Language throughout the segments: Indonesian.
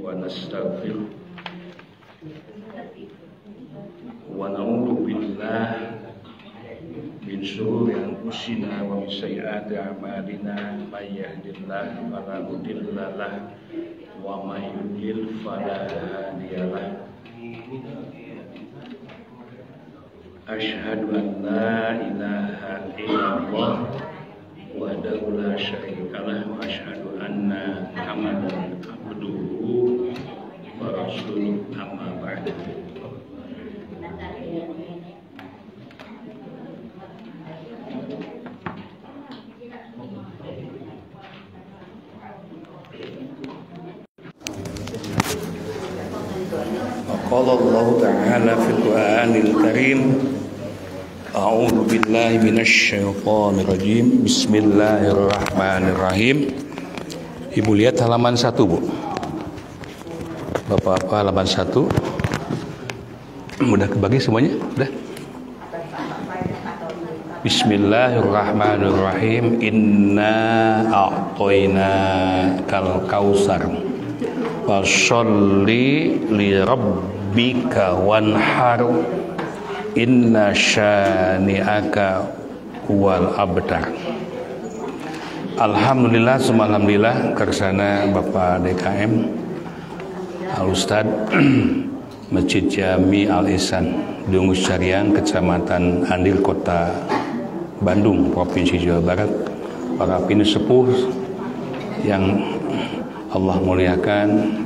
ونستغفره ونعوذ بالله من شرور أنفسنا ومن سيئات أعمالنا من يهد الله فلا مضل له ومن يضلل فلا هادي له أشهد أن لا إله إلا الله وحده لا شريك له وأشهد أن محمدا عبده ورسوله أما بعد. Qala Allah Ta'ala fil Qur'anil Karim, A'udzu billahi minasy syaithanir rajim. Bismillahirrahmanirrahim. Ibu lihat halaman 1, Bu. Bapak-bapak halaman 1. Udah kebagi semuanya? Udah. Bismillahirrahmanirrahim. Inna a'tainakal kautsar. Fasholli li rabbika wanhar. Inna syani'aka wal abtar. Alhamdulillah, alhamdulillah kersana Bapak DKM Al Ustad Masjid Jami Al Ihsan Dungus Cariang, Kecamatan Andil, Kota Bandung, Provinsi Jawa Barat, para pinisepuh yang Allah muliakan,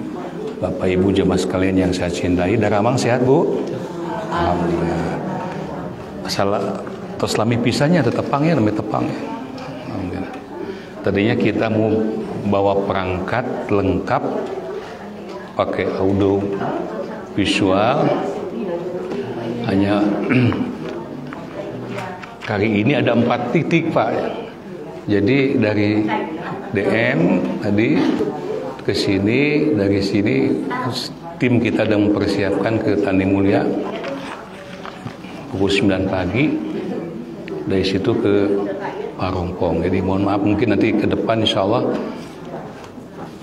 Bapak Ibu jemaah sekalian yang saya cintai. Daramang sehat, Bu? Alhamdulillah. Salah toslami pisahnya ada tepang ya, namanya tepang ya. Alhamdulillah. Tadinya kita mau bawa perangkat lengkap pakai audio visual, hanya kali ini ada 4 titik, Pak. Jadi dari DM tadi ke sini, dari sini tim kita sedang mempersiapkan ke Tani Mulia pukul 9 pagi, dari situ ke Parongpong. Jadi mohon maaf, mungkin nanti ke depan insya Allah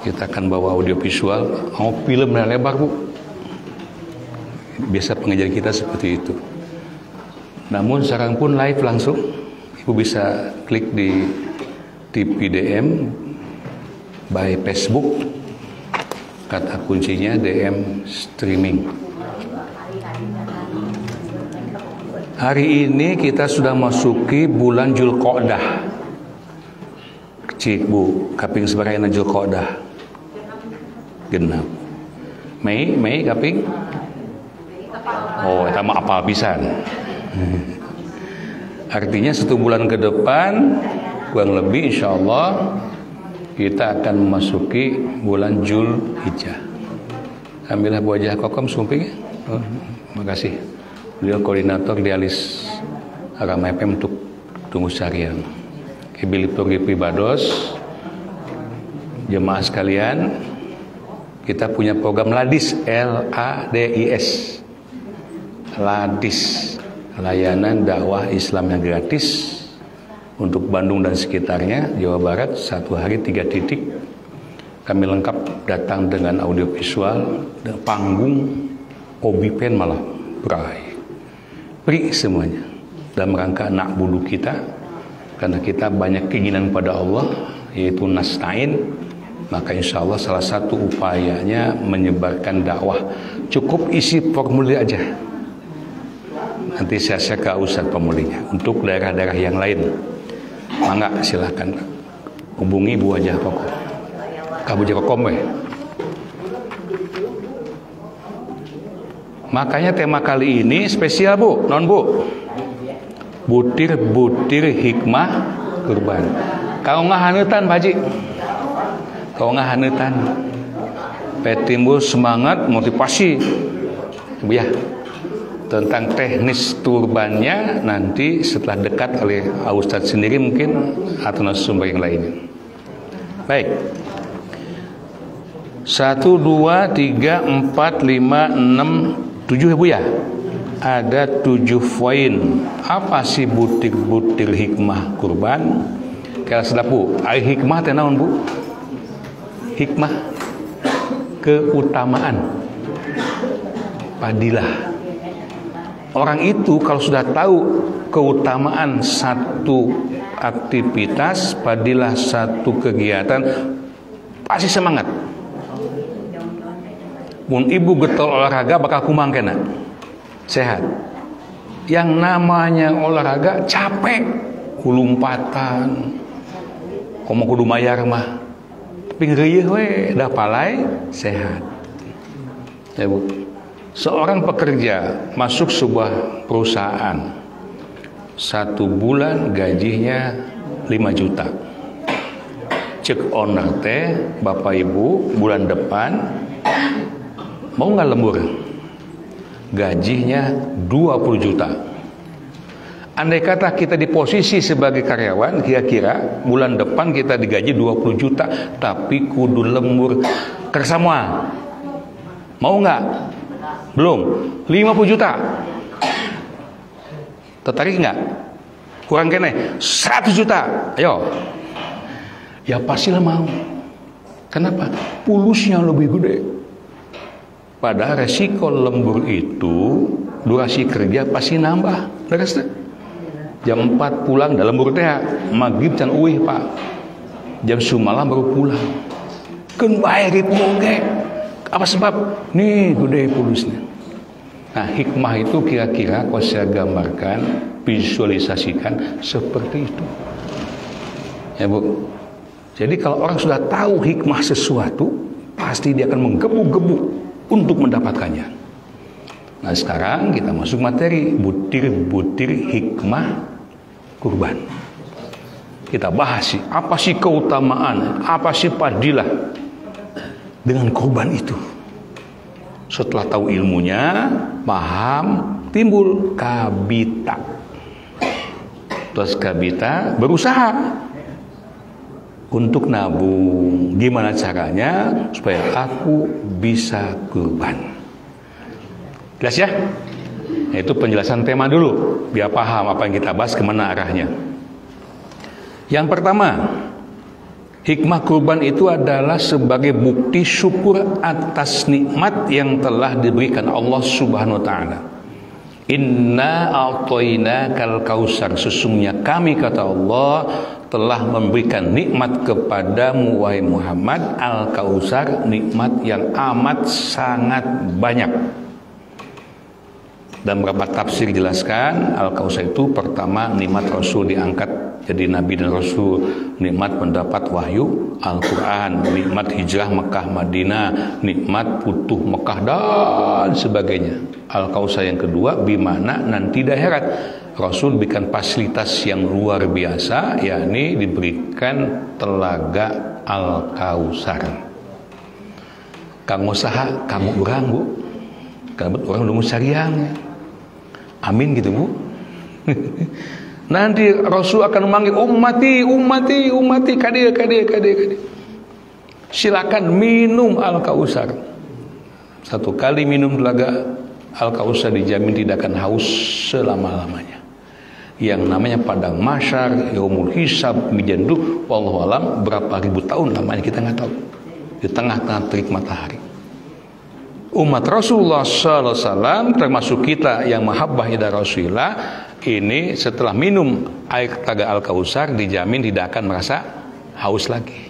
kita akan bawa audio visual. Mau film dan lebar, Bu? Biasa pengajar kita seperti itu. Namun sekarang pun live langsung, Ibu bisa klik di TV DM by Facebook, kata kuncinya DM streaming. Hari ini kita sudah masuki bulan Julqa'dah. Cik, Bu, kaping sebarayana Julqa'dah genap. Mei kaping? Oh, eta mah apal pisan. Artinya 1 bulan ke depan kurang lebih insyaallah kita akan memasuki bulan Zulhijjah. Alhamdulillah Bu Hajah Kokom sumping. Oh, makasih. Beliau koordinator dialis Agama FM untuk Dungus Cariang. Ibilipur Pribados, jemaah sekalian, kita punya program LADIS, LADIS, LADIS, layanan dakwah Islam yang gratis untuk Bandung dan sekitarnya, Jawa Barat, 1 hari 3 titik. Kami lengkap datang dengan audio visual, dan panggung, obipen malah berai. Beri semuanya dalam rangka anak bulu kita, karena kita banyak keinginan pada Allah, yaitu nasta'in. Maka insya Allah salah satu upayanya menyebarkan dakwah. Cukup isi formulir aja, nanti saya ke Ustadz pemulinya. Untuk daerah-daerah yang lain, mangga silahkan hubungi Bu Hajah Kokom, Kabu Kokom weh. Makanya tema kali ini spesial, Bu, non Bu, butir-butir hikmah kurban. Kau ngahanutan, Pak Haji, kau ngahanutan, petimbul semangat, motivasi, ya, tentang teknis turbannya nanti setelah dekat oleh Ustadz sendiri mungkin, atau narasumber yang lainnya. Baik. 1, 2, 3, 4, 5, 6, 7 ya, Bu ya. Ada 7 poin. Apa sih butir-butir hikmah kurban? Kalau sedap, Bu, hikmah teh naon, Bu? Hikmah keutamaan, fadilah. Orang itu kalau sudah tahu keutamaan satu aktivitas, fadilah satu kegiatan, pasti semangat. Mun ibu getol olahraga bakal kumang kena, sehat. Yang namanya olahraga capek, lompatan, komo kudu mayar mah, tapi ngeuyeun we da palai sehat. Ya Bu. Seorang pekerja masuk sebuah perusahaan, 1 bulan gajinya 5 juta. Cek owner teh, Bapak Ibu, bulan depan mau nggak lembur? Gajinya 20 juta. Andai kata kita di posisi sebagai karyawan, kira-kira bulan depan kita digaji 20 juta, tapi kudu lembur kersamua. Mau nggak? Belum. 50 juta. Tertarik nggak? Kurang kene 100 juta. Ayo. Ya pastilah mau. Kenapa? Pulusnya lebih gede. Padahal resiko lembur itu durasi kerja pasti nambah. Beres deh. Jam 4 pulang dalam lembur teh maghrib can uih Pak. Jam 9 malam baru pulang. Keun bae ritme ge. Apa sebab? Nih gede pulusnya. Nah, hikmah itu kira-kira kalau saya gambarkan, visualisasikan seperti itu. Ya Bu. Jadi kalau orang sudah tahu hikmah sesuatu, pasti dia akan menggebu-gebu untuk mendapatkannya. Nah, sekarang kita masuk materi butir-butir hikmah kurban. Kita bahas sih, apa sih keutamaan, apa sih fadilah dengan kurban itu. Setelah tahu ilmunya, paham, timbul kabita. Terus kabita berusaha untuk nabung. Gimana caranya supaya aku bisa kurban? Jelas ya? Itu penjelasan tema dulu, biar paham apa yang kita bahas, kemana arahnya. Yang pertama, hikmah kurban itu adalah sebagai bukti syukur atas nikmat yang telah diberikan Allah Subhanahu wa taala. Inna a'tainakal kausar, sesungguhnya kami, kata Allah, telah memberikan nikmat kepadamu wahai Muhammad, al-kausar, nikmat yang amat sangat banyak. Dan beberapa tafsir jelaskan al-kausar itu pertama nikmat Rasul diangkat jadi Nabi dan Rasul, nikmat mendapat wahyu Al-Quran, nikmat hijrah Mekah Madinah, nikmat putuh Mekah dan sebagainya. Al-Kausar yang kedua, bimana nanti di akhirat Rasul berikan fasilitas yang luar biasa, yakni diberikan telaga Al-Kausar. Kamu usaha, kamu orang Bu, kamu orang nunggu sariangnya. Amin gitu Bu. Nanti Rasul akan memanggil ummati, kadir. Silakan minum Al-Kausar. Satu kali minum telaga Al-Kausar dijamin tidak akan haus selama-lamanya. Yang namanya padang mahsyar, yaumul hisab, mijandu, wallahu alam berapa ribu tahun lamanya kita nggak tahu. Di tengah-tengah terik matahari. Umat Rasulullah SAW termasuk kita yang mahabbah ila Rasulullah ini setelah minum air telaga Al-Kausar dijamin tidak akan merasa haus lagi.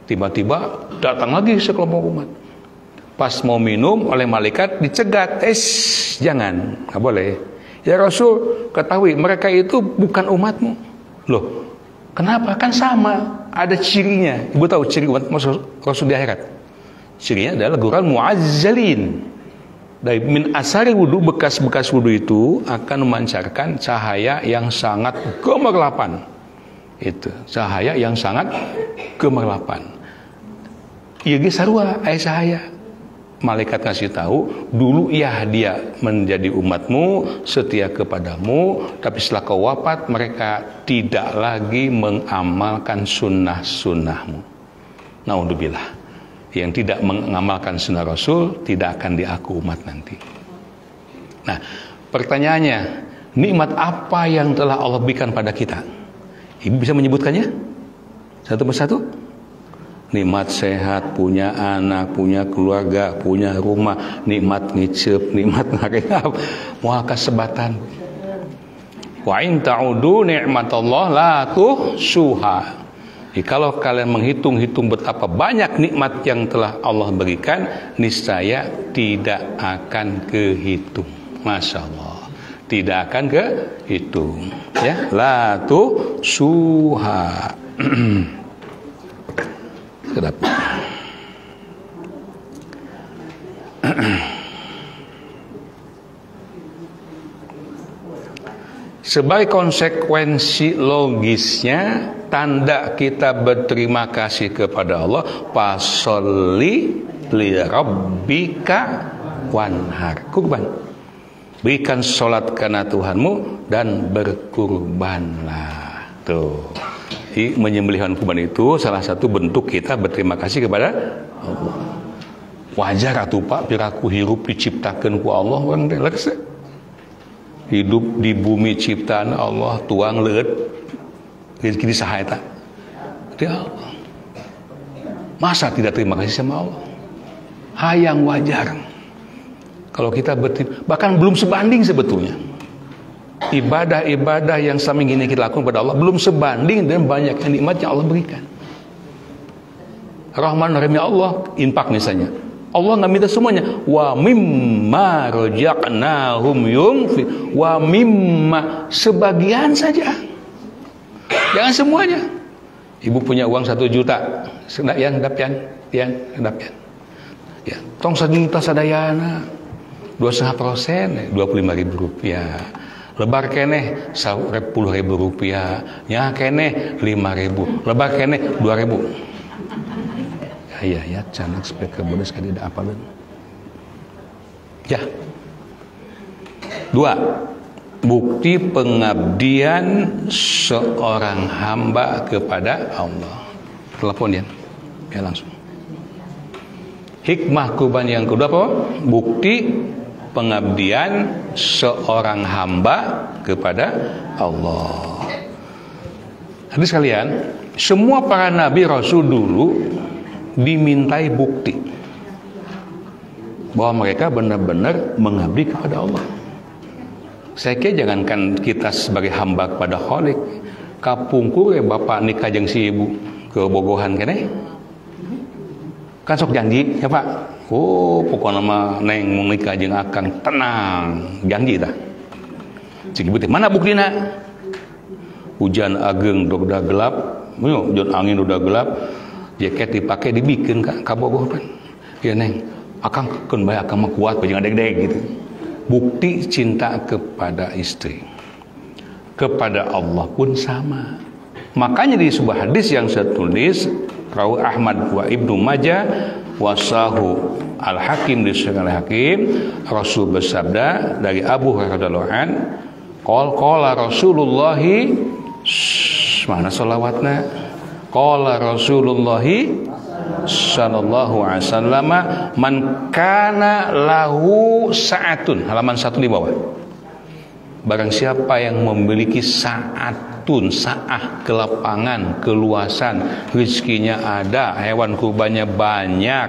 Tiba-tiba datang lagi sekelompok umat. Pas mau minum oleh malaikat dicegat, jangan, nggak boleh. Ya Rasul, ketahui mereka itu bukan umatmu. Loh, kenapa? Kan sama, ada cirinya. Ibu tahu ciri umat Rasul di akhirat? Cirinya adalah guran muazzalin. Dari min asari wudu, bekas-bekas wudu itu akan memancarkan cahaya yang sangat gemerlapan. Itu cahaya yang sangat gemerlapan. Iya sarua aya cahaya. Malaikat kasih tahu, dulu ya dia menjadi umatmu, setia kepadamu, tapi setelah kau wafat mereka tidak lagi mengamalkan sunnah-sunnahmu. Naudzubillah. Yang tidak mengamalkan sunnah Rasul tidak akan diaku umat nanti. Nah, pertanyaannya, nikmat apa yang telah Allah berikan pada kita? Ibu bisa menyebutkannya? Satu persatu? nikmat sehat, punya anak, punya keluarga, punya rumah, nikmat ngicep, nikmat ngareap, moal kasebatan. Wa in ta'udu ni'matallah la tuhsuha. Kalau kalian menghitung-hitung betapa banyak nikmat yang telah Allah berikan, niscaya tidak akan kehitung. Masya Allah, tidak akan kehitung. Ya, la tuhsuha. Sedap. Sebagai konsekuensi logisnya, tanda kita berterima kasih kepada Allah, fasolli li rabbika wanhar, kurban. Berikan sholat karena Tuhanmu dan berkurbanlah. Tuh, menyembelih kurban itu salah satu bentuk kita berterima kasih kepada Allah. Wajar atuh Pak, piraku hirup diciptakeun ku Allah orang teh lekse. Hidup di bumi ciptaan Allah, tuang leut rezeki di saha eta? Di Allah. Masa tidak terima kasih sama Allah? Hayang wajar. Kalau kita bahkan belum sebanding sebetulnya. Ibadah-ibadah yang selama ini kita lakukan pada Allah belum sebanding dengan banyaknya nikmat yang Allah berikan. Rahman Rahimnya Allah, infak misalnya. Allah nggak minta semuanya. Wa mimma rajaqnahum yunfiq. Wa mimma, sebagian saja. Jangan semuanya. Ibu punya uang 1 juta. Sedayan, dapian, dapian. Ya, tong 1 juta sadayana. 2,5%, 25.000 rupiah. Lebar keneh 10.000 rupiah. Ya keneh 5.000. Lebar keneh 2.000. Ya, canak speaker bodas kali ada apa ben? Ya. 2. Bukti pengabdian seorang hamba kepada Allah. Telepon ya langsung. Hikmah kurban yang kedua apa? Bukti pengabdian seorang hamba kepada Allah. Hadis kalian, semua para nabi rasul dulu dimintai bukti bahwa mereka benar-benar mengabdi kepada Allah. Saya kira jangankan kita sebagai hamba kepada Khalik, kapungkur ya bapak nikah jeung si ibu ke bogohan keneh kan sok janji ya Pak. Oh pokoknya mah neng mau nikah jeung akang, tenang janji tah. Cik ibu teh mana buktina? Hujan ageng dogda gelap, hujan angin dogda gelap, jaket dipakai dibikin ka bogoh kan. Ya neng, akang keun bae akang mah kuat jeung adeg-deg gitu. Bukti cinta kepada istri. Kepada Allah pun sama. Makanya di sebuah hadis yang saya tulis, rawi Ahmad wa Ibnu Majah wasahu Al-Hakim disebutkan Al-Hakim, Rasul bersabda dari Abu Hurairah radhiyallahu an, qala Rasulullah mana salawatna? Qala Rasulullah sallallahu alaihi wasallam, man kana lahu sa'atun, halaman 1 di bawah. Barang siapa yang memiliki sa'atun, sa'ah, kelapangan, keluasan, rezekinya ada, hewan kurbannya banyak,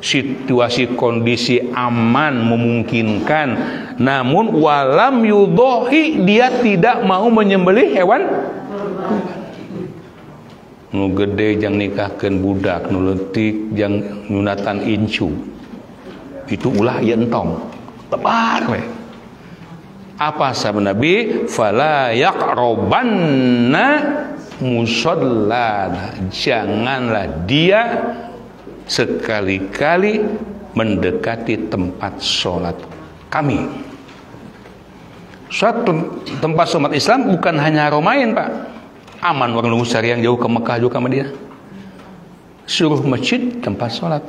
situasi kondisi aman memungkinkan, namun walam yudhohi, dia tidak mau menyembelih hewan nu gede jang nikahkeun budak, nu leutik jang nyunatan incu, itu ulah ieu entong lebar we. Apa sabda Nabi? Fala yaqrabanna musallana, janganlah dia sekali-kali mendekati tempat sholat kami. Suatu tempat sholat Islam bukan hanya Haromain Pak, aman orang nunggu sehari yang jauh ke Mekah juga ke Madinah. Seluruh masjid tempat sholat.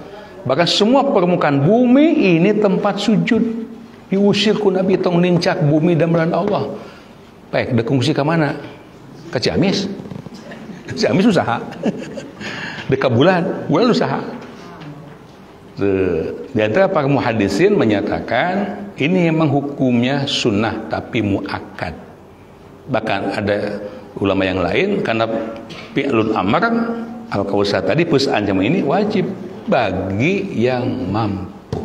Bahkan semua permukaan bumi ini tempat sujud. Diusir ku Nabi tong nincak bumi dan bulan Allah. Baik, dek kungsi ke mana? Ke Ciamis. Ciamis usaha. Dek bulan usaha. Di antara para muhaddisin menyatakan ini memang hukumnya sunnah tapi muakkad. Bahkan ada ulama yang lain karena fi'lun amr Al-Kausar tadi plus ancaman ini wajib bagi yang mampu.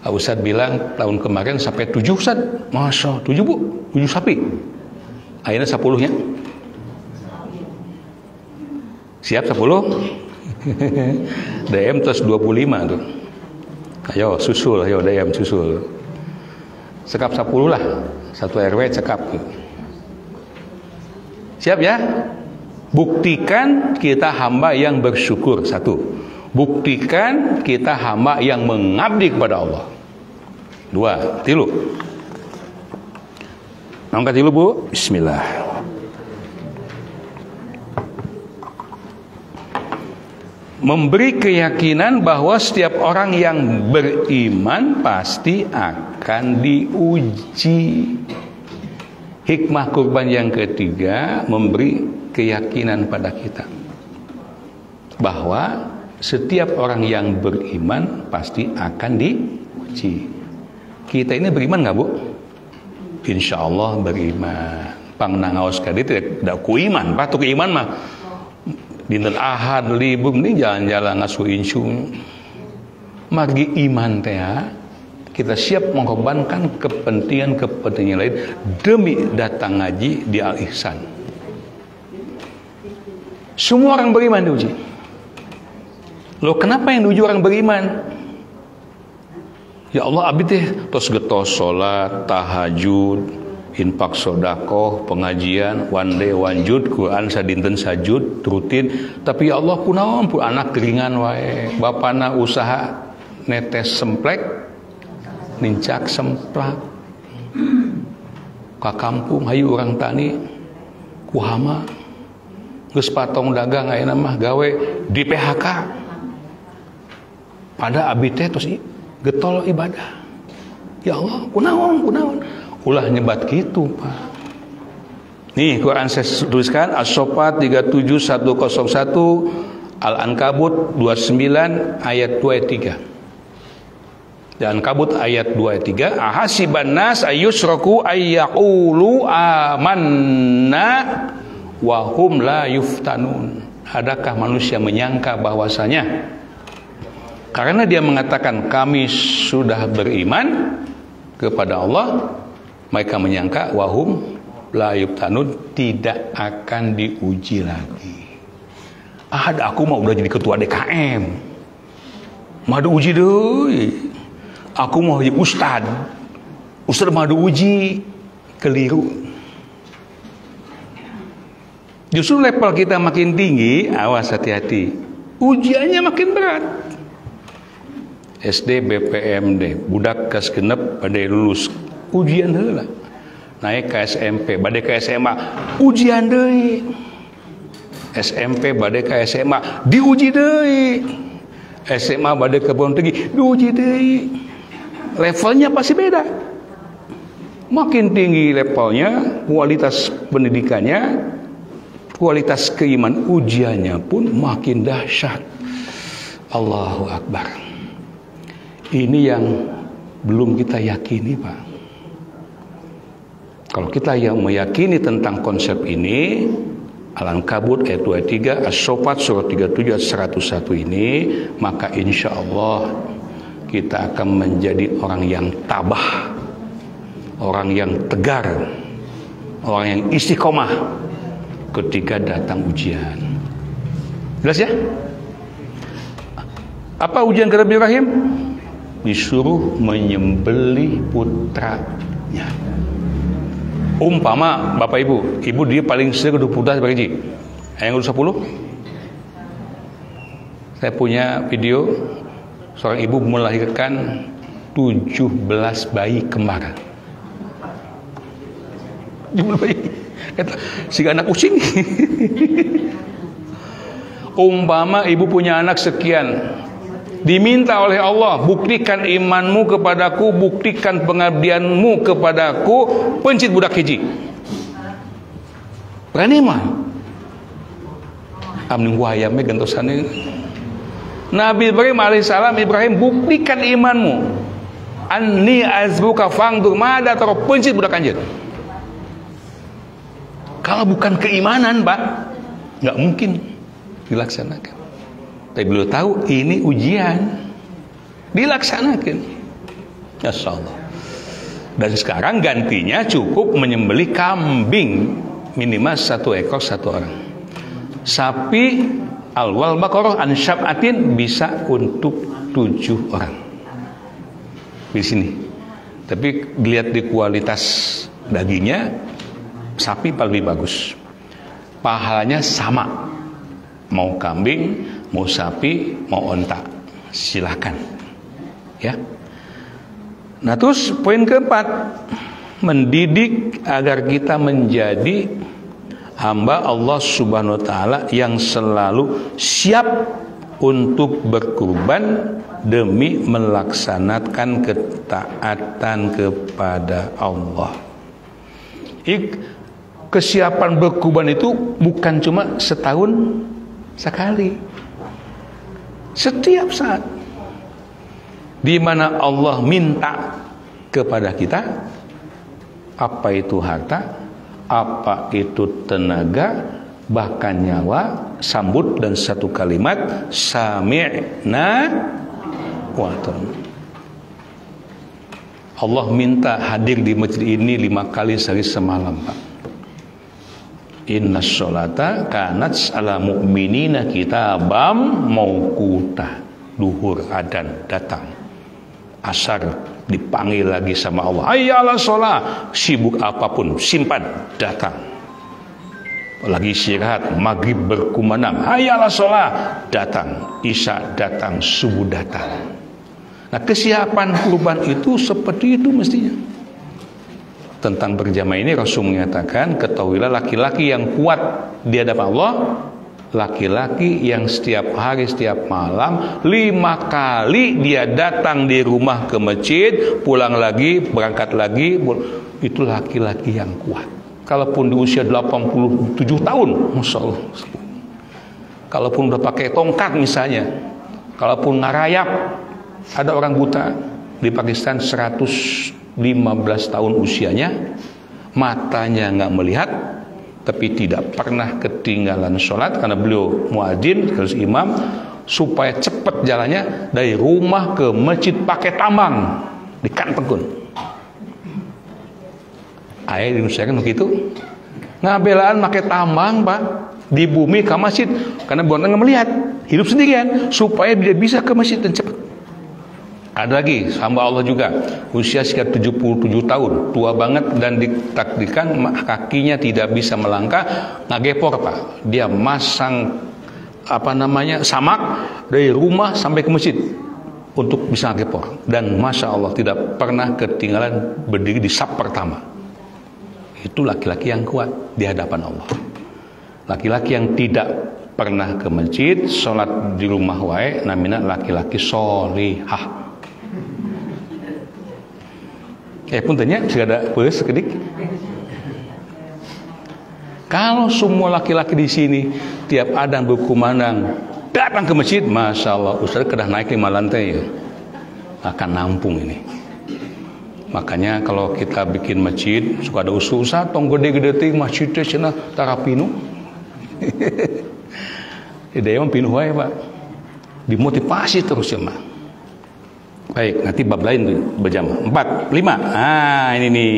Ustadz bilang tahun kemarin sampai 7 Ustadz. Masya 7 bu, 7 sapi. Akhirnya 10-nya. Siap 10? DM terus 25 tuh. Ayo susul, ayo DM susul. Sekap 10 lah. Satu RW cekap. Siap ya? Buktikan kita hamba yang bersyukur. 1. Buktikan kita hamba yang mengabdi kepada Allah. 2. 3. Angkat dulu bu. Bismillah. Memberi keyakinan bahwa setiap orang yang beriman pasti akan diuji. Hikmah kurban yang ketiga, memberi keyakinan pada kita bahwa setiap orang yang beriman pasti akan diuji. Kita ini beriman nggak bu? Insya Allah beriman. Pangnangaos kadi tidak kuiman, patuh iman mah. Dinten Ahad libur ini jalan-jalan ngasuh insu. Margi iman teh kita siap mengorbankan kepentingan lain demi datang ngaji di Al-Ihsan. Semua orang beriman diuji. Loh kenapa yang diuji orang beriman? Ya Allah abdi teh tos getos salat, tahajud, infak sedekah, pengajian, one day one jud, Quran sadinten sajud rutin. Tapi ya Allah kunaon pun anak keringan wae. Bapana usaha netes semplek, nincak semplak. Ka kampung hayu urang tani kuhama. Geus patong dagang ayeuna mah gawe di PHK. Pada abdi teh tos getol ibadah. Ya Allah, kunaon. Ulah nyebat gitu, Pak. Nih, Quran saya tuliskan As-Saffat 37101, Al-Ankabut 29 ayat 2 ayat 3. Dan Ankabut ayat 2 ayat 3, ahasiban nas ayyusraku ayyaqulu amanna wa hum la yuftanun. Adakah manusia menyangka bahwasanya karena dia mengatakan kami sudah beriman kepada Allah, mereka menyangka wahum la yuftanun, tidak akan diuji lagi. Ada aku mau udah jadi ketua DKM, mau uji deh. Aku mau jadi ustad mau uji, keliru. Justru level kita makin tinggi, awas hati-hati, ujiannya makin berat. SD BPMD budak kelas genep pada lulus ujian heula, naik ke SMP bade ke SMA ujian deui, SMP bade ke SMA diuji deui, SMA bade ke Pondok Tinggi diuji deui. Levelnya pasti beda, makin tinggi levelnya, kualitas pendidikannya, kualitas keiman, ujiannya pun makin dahsyat. Allahu Akbar. Ini yang belum kita yakini, Pak. Kalau kita yang meyakini tentang konsep ini, Al-Ankabut ayat 23, As-Saffat surat 37 ayat 101 ini, maka insya Allah kita akan menjadi orang yang tabah, orang yang tegar, orang yang istiqomah ketika datang ujian. Jelas ya? Apa ujian ke Nabi Ibrahim? Disuruh menyembelih putranya. Umpama bapak ibu dia paling sering udah putra sebagai ji. Yang udah 10. Saya punya video seorang ibu melahirkan 17 bayi kembar. 17 bayi. Si anak kucing. Umpama ibu punya anak sekian, diminta oleh Allah, buktikan imanmu kepadaku, buktikan pengabdianmu kepadaku, pencit budak hiji. Berani mah? Amning wayame gentosane. Nabi Ibrahim alaihissalam, Ibrahim buktikan imanmu. Anni azbuka fangdur mada taruh pencit budak anjir. Kalau bukan keimanan, Pak, nggak mungkin. dilaksanakan. Tapi beliau tahu ini ujian, dilaksanakan. Masyaallah. Dan sekarang gantinya cukup menyembelih kambing minimal 1 ekor 1 orang. Sapi al-wal baqarah an syab'atin bisa untuk 7 orang. Di sini. Tapi dilihat di kualitas dagingnya, sapi paling bagus. Pahalanya sama. Mau kambing, mau sapi, mau onta. Silakan. Ya. Nah, terus poin keempat, mendidik agar kita menjadi hamba Allah Subhanahu wa taala yang selalu siap untuk berkurban demi melaksanakan ketaatan kepada Allah. Kesiapan berkurban itu bukan cuma setahun sekali, setiap saat di mana Allah minta kepada kita, apa itu harta, apa itu tenaga, bahkan nyawa, sambut dan satu kalimat, sami'na wa ata'na. Allah minta hadir di masjid ini 5 kali sehari semalam, Pak. Inna sholata kanat ala mu'minina kitabam mauquta. Duhur adzan datang, asar dipanggil lagi sama Allah, hayya 'alas shalah, sibuk apapun simpan, datang. Lagi istirahat, maghrib berkumandang, hayya 'alas shalah, datang. Isya datang, subuh datang. Nah, kesiapan kurban itu seperti itu mestinya. Tentang berjamaah ini Rasul menyatakan, ketahuilah laki-laki yang kuat di hadapan Allah, laki-laki yang setiap hari, setiap malam 5 kali dia datang di rumah ke masjid, pulang lagi, berangkat lagi, itu laki-laki yang kuat. Kalaupun di usia 87 tahun, Masya Allah. Kalaupun udah pakai tongkat misalnya, kalaupun ngarayap, ada orang buta di Pakistan 115 tahun usianya, matanya nggak melihat, tapi tidak pernah ketinggalan sholat karena beliau muadzin, terus imam, supaya cepat jalannya dari rumah ke masjid pakai tambang di Kantekun. Ayah di Indonesia kan begitu, ngabelaan pakai tambang, Pak, di bumi ke masjid karena bukan nggak melihat, hidup sendirian supaya dia bisa ke masjid dan cepat. Ada lagi hamba Allah juga, usia sekitar 77 tahun, tua banget, dan ditakdirkan kakinya tidak bisa melangkah, ngagepor, Pak. Dia masang samak dari rumah sampai ke masjid untuk bisa ngagepor, dan Masya Allah tidak pernah ketinggalan berdiri di saf pertama. Itu laki-laki yang kuat di hadapan Allah. Laki-laki yang tidak pernah ke masjid, sholat di rumah wae, namanya laki-laki solihah. Pun tanya, sudah ada bus sekedik. Kalau semua laki-laki di sini tiap adzan berkumandang datang ke masjid, Masya Allah, Ustaz kedah naik 5 lantai ya, akan nampung ini. Makanya kalau kita bikin masjid suka ada usaha tong gede-gede ting masjidnya cenah tarapinu. Ide emang pinuh wae, Pak. Dimotivasi terus ya, Mak. Baik, nanti bab lain berjamaah. 4, 5. Ah, ini nih.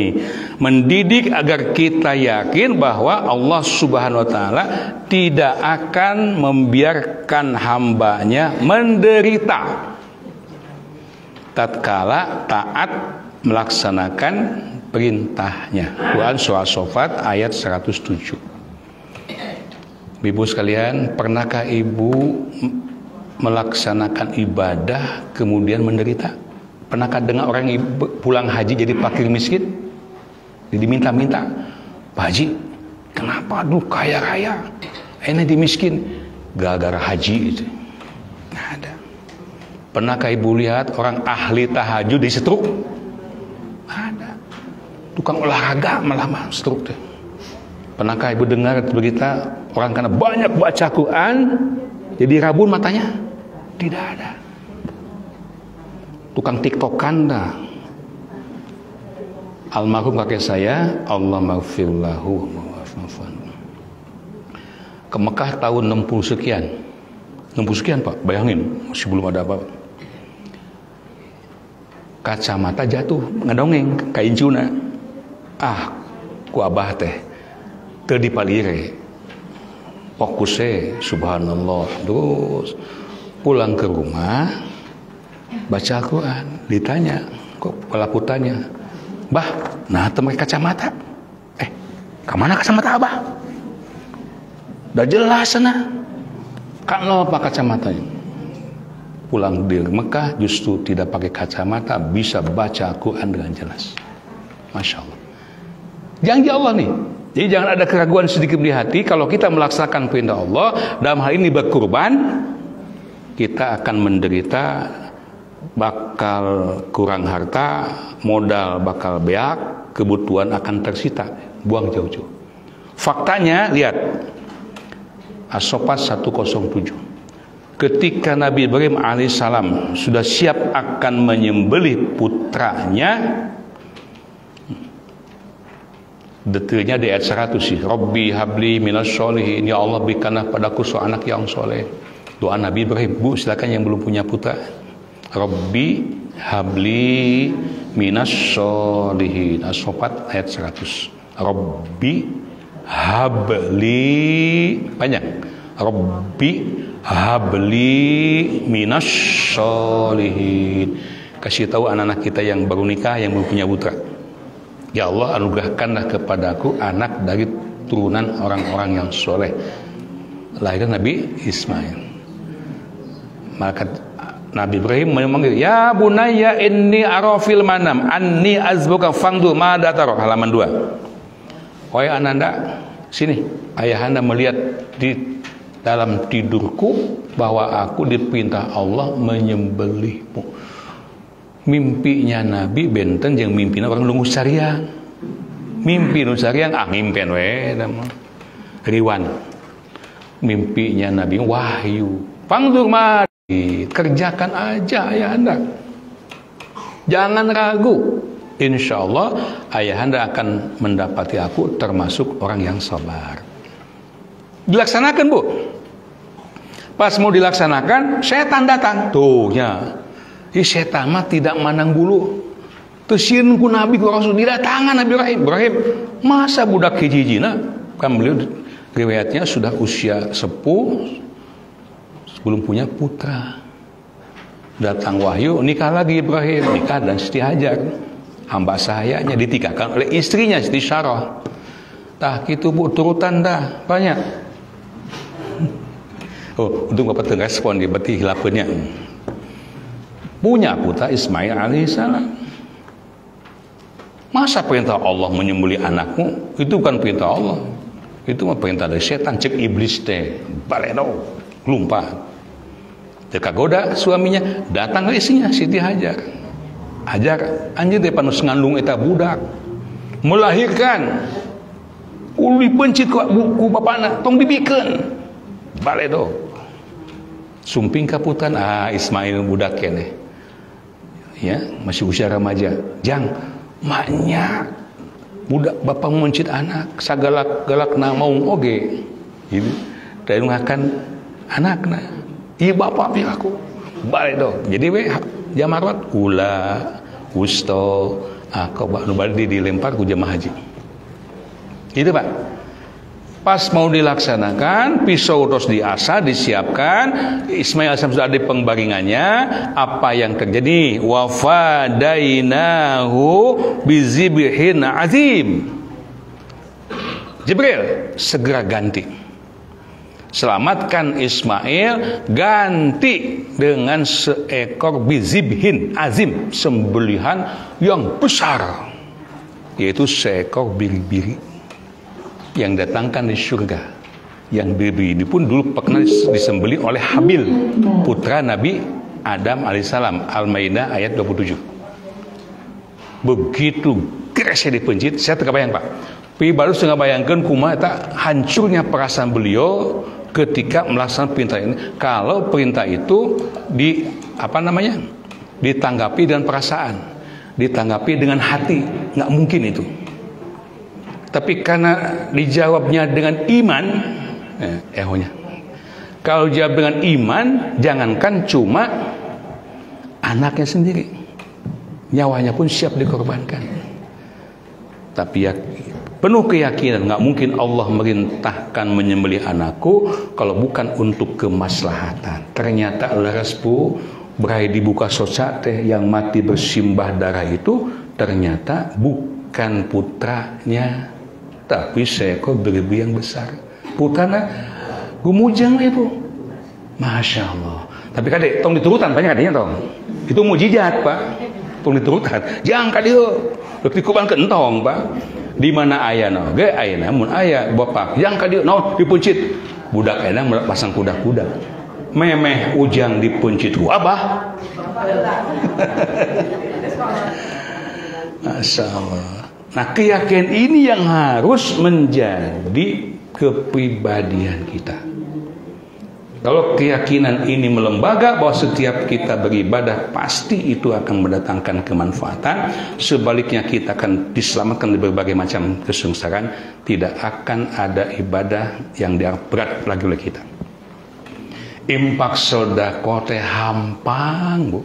Mendidik agar kita yakin bahwa Allah Subhanahu wa taala tidak akan membiarkan hambanya menderita tatkala taat melaksanakan perintahnya. Quran surah Shofat ayat 107. Ibu sekalian, pernahkah ibu melaksanakan ibadah kemudian menderita? Pernahkah dengar orang pulang haji jadi fakir miskin? Jadi minta-minta, Pak Haji, kenapa aduh kaya raya, ini dimiskin gara-gara haji itu? Nggak ada. Pernahkah ibu lihat orang ahli tahajud di stroke? Ada. Tukang olahraga malah stroke. Pernahkah ibu dengar berita orang karena banyak baca Quran jadi rabun matanya? Tidak ada. Tukang tiktokan dah. Almarhum kakek saya, Allah maghfirlahu. ke Mekah tahun 60 sekian. 60 sekian Pak, bayangin, masih belum ada apa-apa. Kacamata jatuh, ngedongeng, kain cuna. Ku abah teh teu dipalire. Fokusnya, subhanallah. Terus pulang ke rumah, baca Al-Quran, ditanya, kok pelaku tanya, "Bah, nah temui kacamata. Kemana kacamata abah? Udah jelas sana. Kan lo apa kacamatanya?" Pulang di Mekah justru tidak pakai kacamata, bisa baca Al-Quran dengan jelas. Masya Allah. Janji Allah nih. Jadi jangan ada keraguan sedikit di hati. Kalau kita melaksanakan perintah Allah, dalam hal ini berkurban, kita akan menderita, bakal kurang harta, modal bakal beak, kebutuhan akan tersita, buang jauh-jauh. Faktanya lihat As-Saffat 107. Ketika Nabi Ibrahim alaihissalam sudah siap akan menyembelih putranya, detailnya di ayat 100 sih. Rabbi habli minas sholihin, ya Allah berikanlah padaku seorang anak yang soleh. Doa Nabi Ibrahim. Bu, silakan yang belum punya putra. Rabbi habli minas sholihin. As-Saffat ayat 100. Rabbi habli, panjang. Rabbi habli minas sholihin. Kasih tahu anak-anak kita yang baru nikah, yang belum punya putra. Ya Allah, anugerahkanlah kepadaku anak dari turunan orang-orang yang soleh. Lahirnya Nabi Ismail. Maka Nabi Ibrahim memanggil, "Ya bunayya inni arafil manam anni azbuka fangdu mada taro." Halaman 2. Wahai ananda, sini. Ayahanda melihat di dalam tidurku bahwa aku diperintah Allah menyembelihmu. Mimpinya Nabi benten jeung mimpina orang lungu sariang. Mimpi nu sariang ngimpen we riwan. Mimpinya Nabi wahyu. Fangdur madi, kerjakan aja ayahanda. Jangan ragu. Insya Allah ayahanda akan mendapati aku termasuk orang yang sabar. Dilaksanakan, Bu. Pas mau dilaksanakan, setan datang. Tuh ya. Setan mah tidak mandang bulu. Teusin ku Nabi ku Rasul didatangan Nabi Ibrahim. Masa budak hiji-hijina? Kan beliau riwayatnya sudah usia sepuh, belum punya putra. Datang wahyu, nikah lagi Ibrahim, nikah dan Siti Hajar. Hamba sahayanya ditikahkan oleh istrinya Siti Syarah. Tah gitu Bu, turutan dah banyak. Untuk Bapak respon dia berarti hilapannya. Punya putra Ismail alaihissalam. Masa perintah Allah menyembelih anakmu? Itu bukan perintah Allah. Itu mah perintah dari setan, cek iblis teh. Baledo, lumpah. Teka goda suaminya, datang ke istrinya Siti Hajar. Hajar, anjir teh panus ngandung eta budak. Melahirkan. Uli pencit ku bapana, tong dibikeun. Baledo. Sumping kaputan, Ismail budak keneh. Ya, masih usia remaja. Jang, maknya budak bapak mencit anak, sagalak-galak na maung oge. Gitu. Dari makan anakna. Iya bapak pi aku. Baledo. Jadi we jamarot ula, usto, akobah nu bade dilempar ku jemaah haji. Itu Pak. Pas mau dilaksanakan, pisau terus diasah, disiapkan. Ismail AS sudah ada pengbaringannya. Apa yang terjadi? Wafadainahu bizibhin azim. Jibril segera ganti. Selamatkan Ismail, ganti dengan seekor bizibhin azim, sembelihan yang besar, yaitu seekor biri-biri yang datangkan di surga. Yang biri ini pun dulu pernah disembelih oleh Habil, putra Nabi Adam alaihissalam. Al-Maidah ayat 27. Begitu keresnya dipencit, saya terbayang Pak. Pi baru setengah bayangkan kumaha eta hancurnya perasaan beliau ketika melaksanakan perintah ini. Kalau perintah itu ditanggapi dengan perasaan, ditanggapi dengan hati, nggak mungkin itu. Tapi karena dijawabnya dengan iman, Ehonya. Kalau jawab dengan iman, jangankan cuma anaknya sendiri, nyawanya pun siap dikorbankan. Tapi ya penuh keyakinan, nggak mungkin Allah merintahkan menyembelih anakku kalau bukan untuk kemaslahatan. Ternyata laras bu berai dibuka soca teh yang mati bersimbah darah itu ternyata bukan putranya, tapi seekor beribu yang besar. Putranya gumujang itu, masya Allah. Tapi kadek tong diturutan banyak adanya tong. Itu mujizat pak, tong diturutan. Jangan kadek, dikuban kentong pak. Di mana ayana? Ge ayana mun aya bapak. Yang kadek naon dipuncit. Budak ayana pasang kuda-kuda. Memeh ujang dipuncit ku abah. Masya Allah. Nah keyakinan ini yang harus menjadi kepribadian kita. Kalau keyakinan ini melembaga bahwa setiap kita beribadah pasti itu akan mendatangkan kemanfaatan, sebaliknya kita akan diselamatkan dari berbagai macam kesengsaraan, tidak akan ada ibadah yang dianggap berat lagi oleh kita. Impak sedekah teh hampang bu.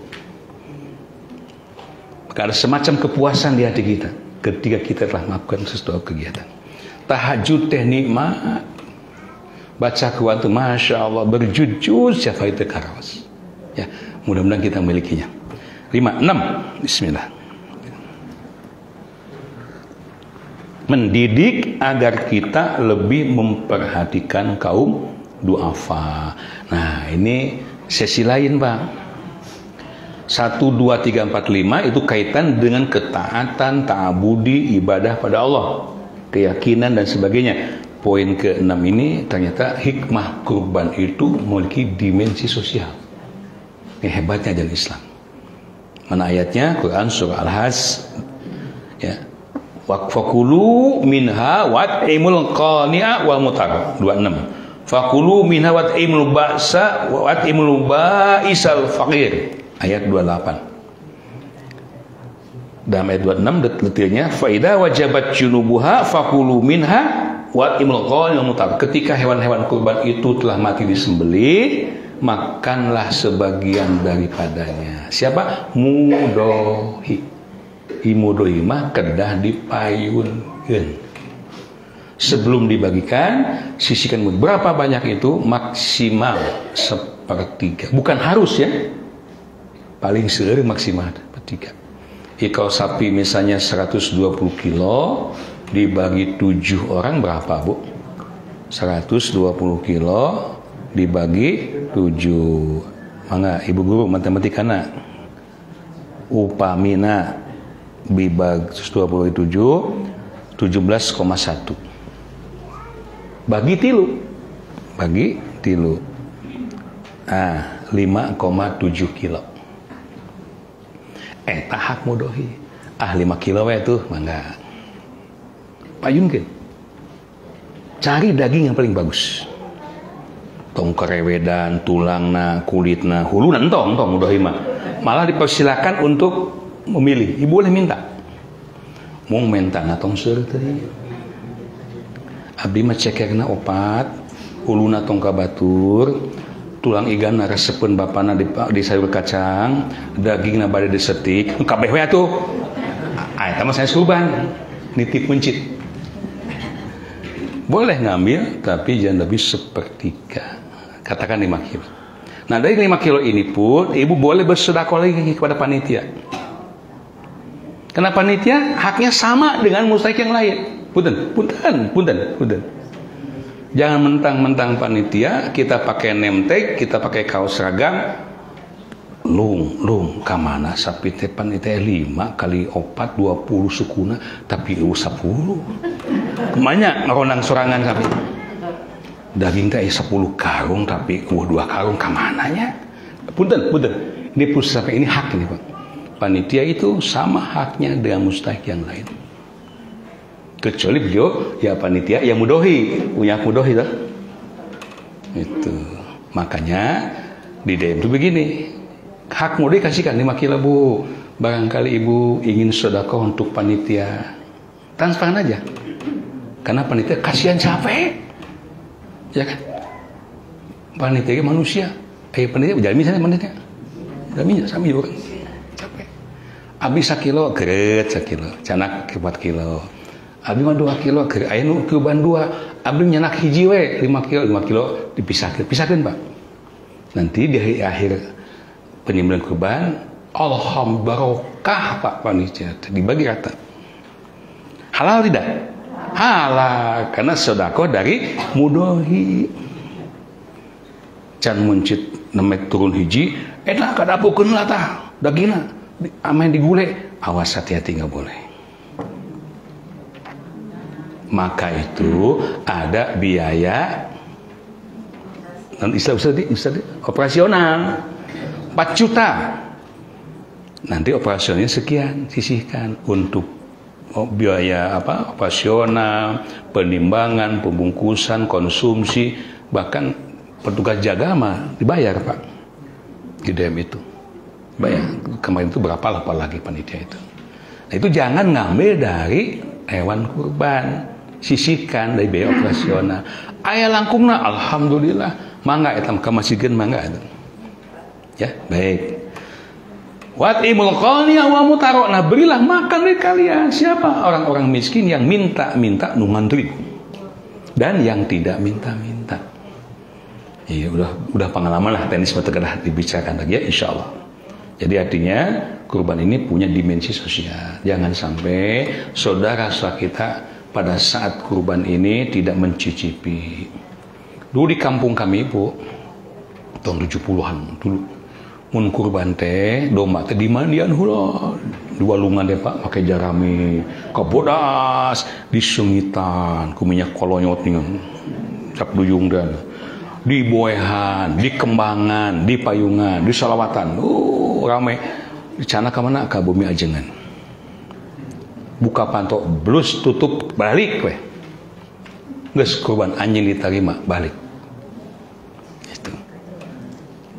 Maka ada semacam kepuasan di hati kita ketika kita telah melakukan sesuatu kegiatan. Tahajud teh nikmat, baca kuat, masya Allah, berjujur siapa itu karawas. Ya, mudah-mudahan kita memilikinya. 5, 6, Bismillah. Mendidik agar kita lebih memperhatikan kaum duafa. Nah, ini sesi lain Pak. 1, 2, 3, 4, 5 itu kaitan dengan ketaatan, ta'abudi, ibadah pada Allah, keyakinan dan sebagainya. Poin ke-6 ini ternyata hikmah kurban itu memiliki dimensi sosial. Ini hebatnya ajaran Islam. Mana ayatnya? Quran surah Al-Hajj ya. Fakulu minha wat'imul qani'a wal mutar 26. Fakulu minha wat'imul ba'sa wat'imul ba'isal faqir ayat 28. Dalam ayat 26 detailnya faida wajabat junubuha fakulu minha wat'imul qani'a wal mutar. Ketika hewan-hewan kurban itu telah mati disembelih, makanlah sebagian daripadanya. Siapa? Mudohi. Imudohi mah kedah dipayunkeun. Sebelum dibagikan, sisihkan berapa banyak itu, maksimal 1/3. Bukan harus ya, paling seueur maksimal 1/3. Kalau sapi misalnya 120 kilo dibagi 7 orang berapa bu? 120 kilo dibagi 7. Mangga ibu guru matematika na. Upamina dibagi 27 17,1 bagi tilu 5,7 kilo tahak mudohi 5 kilo itu mangga payunkeun, cari daging yang paling bagus, tong kerewedan, tulangna, kulitna, huluna entong mudohi mah malah dipersilakan untuk memilih. Ibu boleh minta mau minta na tong seueur teh abdi mah cekerna opat, huluna tong kabatur, tulang igan resepeun bapana di sayur kacang, dagingna bade disetik, kabeh we atuh. Eta mah saya surban, nitip mencit. Boleh ngambil, tapi jangan lebih 1/3. Katakan 5 kilo. Nah dari 5 kilo ini pun, ibu boleh bersedekah lagi kepada panitia. Karena panitia haknya sama dengan mustahik yang lain. Punten. Jangan mentang-mentang panitia, kita pakai name tag, kita pakai kaos seragam, lung, kamana sapi teh panitia 5 kali 4 20 sukuna, tapi 10. Kemanya ngeronang sorangan sapi. Daging teh 10 karung, tapi 2 karung kamananya. Punten. Ini pusaka ini hak ini Pak. Panitia itu sama haknya dengan mustahik yang lain. Kecuali beliau ya panitia yang mudohi, punya mudohi lah. Itu makanya di DM itu begini, hak mudohi kasihkan 5 kilo bu. Barangkali ibu ingin sedekah untuk panitia, transparan aja. Karena panitia kasihan capek, Ya kan? Panitia manusia. Panitia jalmi sana panitia. Jalmi sami juga. Capek. Abi 1 kilo, geret 1 kilo. Canak 4 kilo. Abi mah 2 kilo, geret aya nu kurban 2. Abi nyanak hiji we 5 kilo dipisahkeun. Pisahkeun, Pak. Nanti di akhir penyembelihan kurban, alhamdulillah barokah Pak panitia. Dibagi rata. Halal tidak? Halal, karena sedekah dari mudohi. Can muncit nemek turun hiji, enak kadapukeun lah tah dagingna, ameh digule, awas hati-hati nggak boleh. Maka itu ada biaya non Islam operasional 4 juta. Nanti operasionalnya sekian, sisihkan untuk biaya operasional, penimbangan, pembungkusan, konsumsi, bahkan petugas jaga mah dibayar Pak di DM itu. Bayar kemarin itu berapa lah apalagi panitia itu. Nah, itu jangan ngambil dari hewan kurban, sisihkan dari biaya operasional. Aya langkungna alhamdulillah, mangga eta kamasikeun mangga itu. Ya, baik. Watimul qaniya wa mutaro. Nah, berilah makan dari kalian. Siapa? Orang-orang miskin yang minta-minta nu ngantri. Dan yang tidak minta-minta. Iya, udah pengalaman lah tenis mata dibicarakan lagi ya, insya Allah. Jadi artinya kurban ini punya dimensi sosial. Jangan sampai saudara-saudara kita pada saat kurban ini tidak mencicipi. Dulu di kampung kami Bu, tahun 70-an dulu. Mun kurban teh domba teh dimandian heula di walungan teh Pak pakai jarami kabodas disungitan ku minyak kolonyot nih cap duyung dan di boehan di kembangan di payungan di salawatan rame di cana ka mana ka bumi ajengan buka pantok blus tutup balik we geus kurban anjing diterima balik.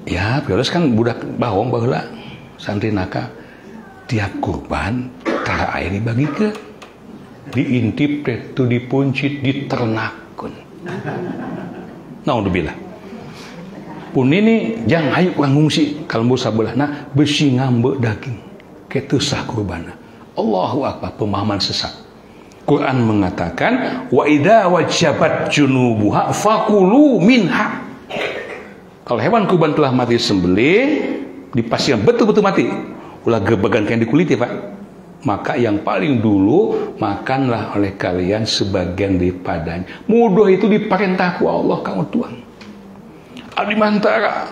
Ya, terus kan budak bawang baheula santri naka tiap kurban tara air dibagi ke diintip teh tu dipuncit diternakeun. Naudzubillah. Pun ini jangan ayo urang ngungsi kalbu sabeulahna besi ngambe daging kitu sah kurbanna. Allahu akbar, pemahaman sesat. Quran mengatakan wa idza wajabat junubuha faqulu minha. Kalau hewan kurban telah mati sembelih, dipastikan betul-betul mati, ulah gebegan kain di kulit ya Pak. Maka yang paling dulu makanlah oleh kalian sebagian daripadanya. Mudah itu diperintah ku Allah kamu tuang. Di antara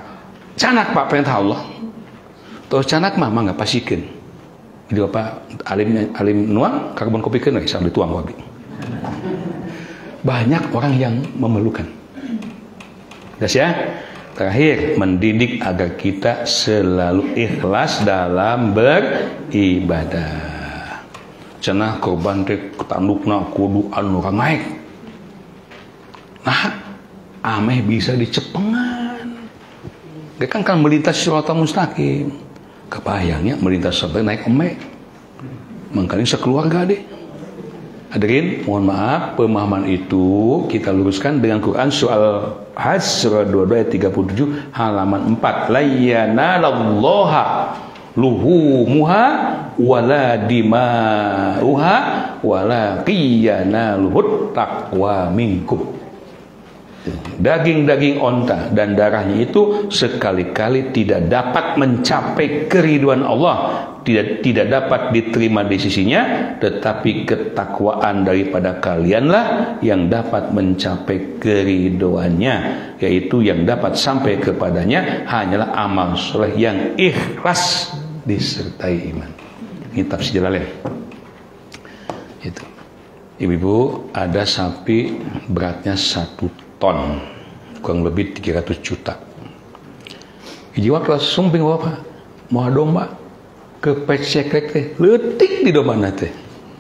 canak Pak perintah Allah. Terus canak mah nggak pasikeun. Jadi Bapak alim nuang karbon kopikeun lagi sambil dituang wabi. Banyak orang yang memerlukan. Jelas ya? Terakhir, mendidik agar kita selalu ikhlas dalam beribadah. Cenah korban teh tandukna kudu anu naik. Nah, ameh bisa dicepengan. Dia kan melintas siratal mustaqim. Kebayangnya melintas siratal naik eme. Mangkali sekeluarga deh. Hadirin, mohon maaf, pemahaman itu kita luruskan dengan Quran soal Hajj surah 22 ayat 37 halaman 4. La yanalallaha luhumuha wala dima'uha wala qiyanaluhut taqwa minkum. Daging-daging onta dan darahnya itu sekali-kali tidak dapat mencapai keriduan Allah, tidak dapat diterima di sisinya, tetapi ketakwaan daripada kalianlah yang dapat mencapai keriduannya, yaitu yang dapat sampai kepadanya hanyalah amal soleh yang ikhlas disertai iman. Ini tafsir Jalalain. Itu. Ibu-ibu, ada sapi beratnya 1 ton, kurang lebih 300 juta. Hiji waktu sumping Bapak, mau domba ke pecekrek teh, leutik di domba teh.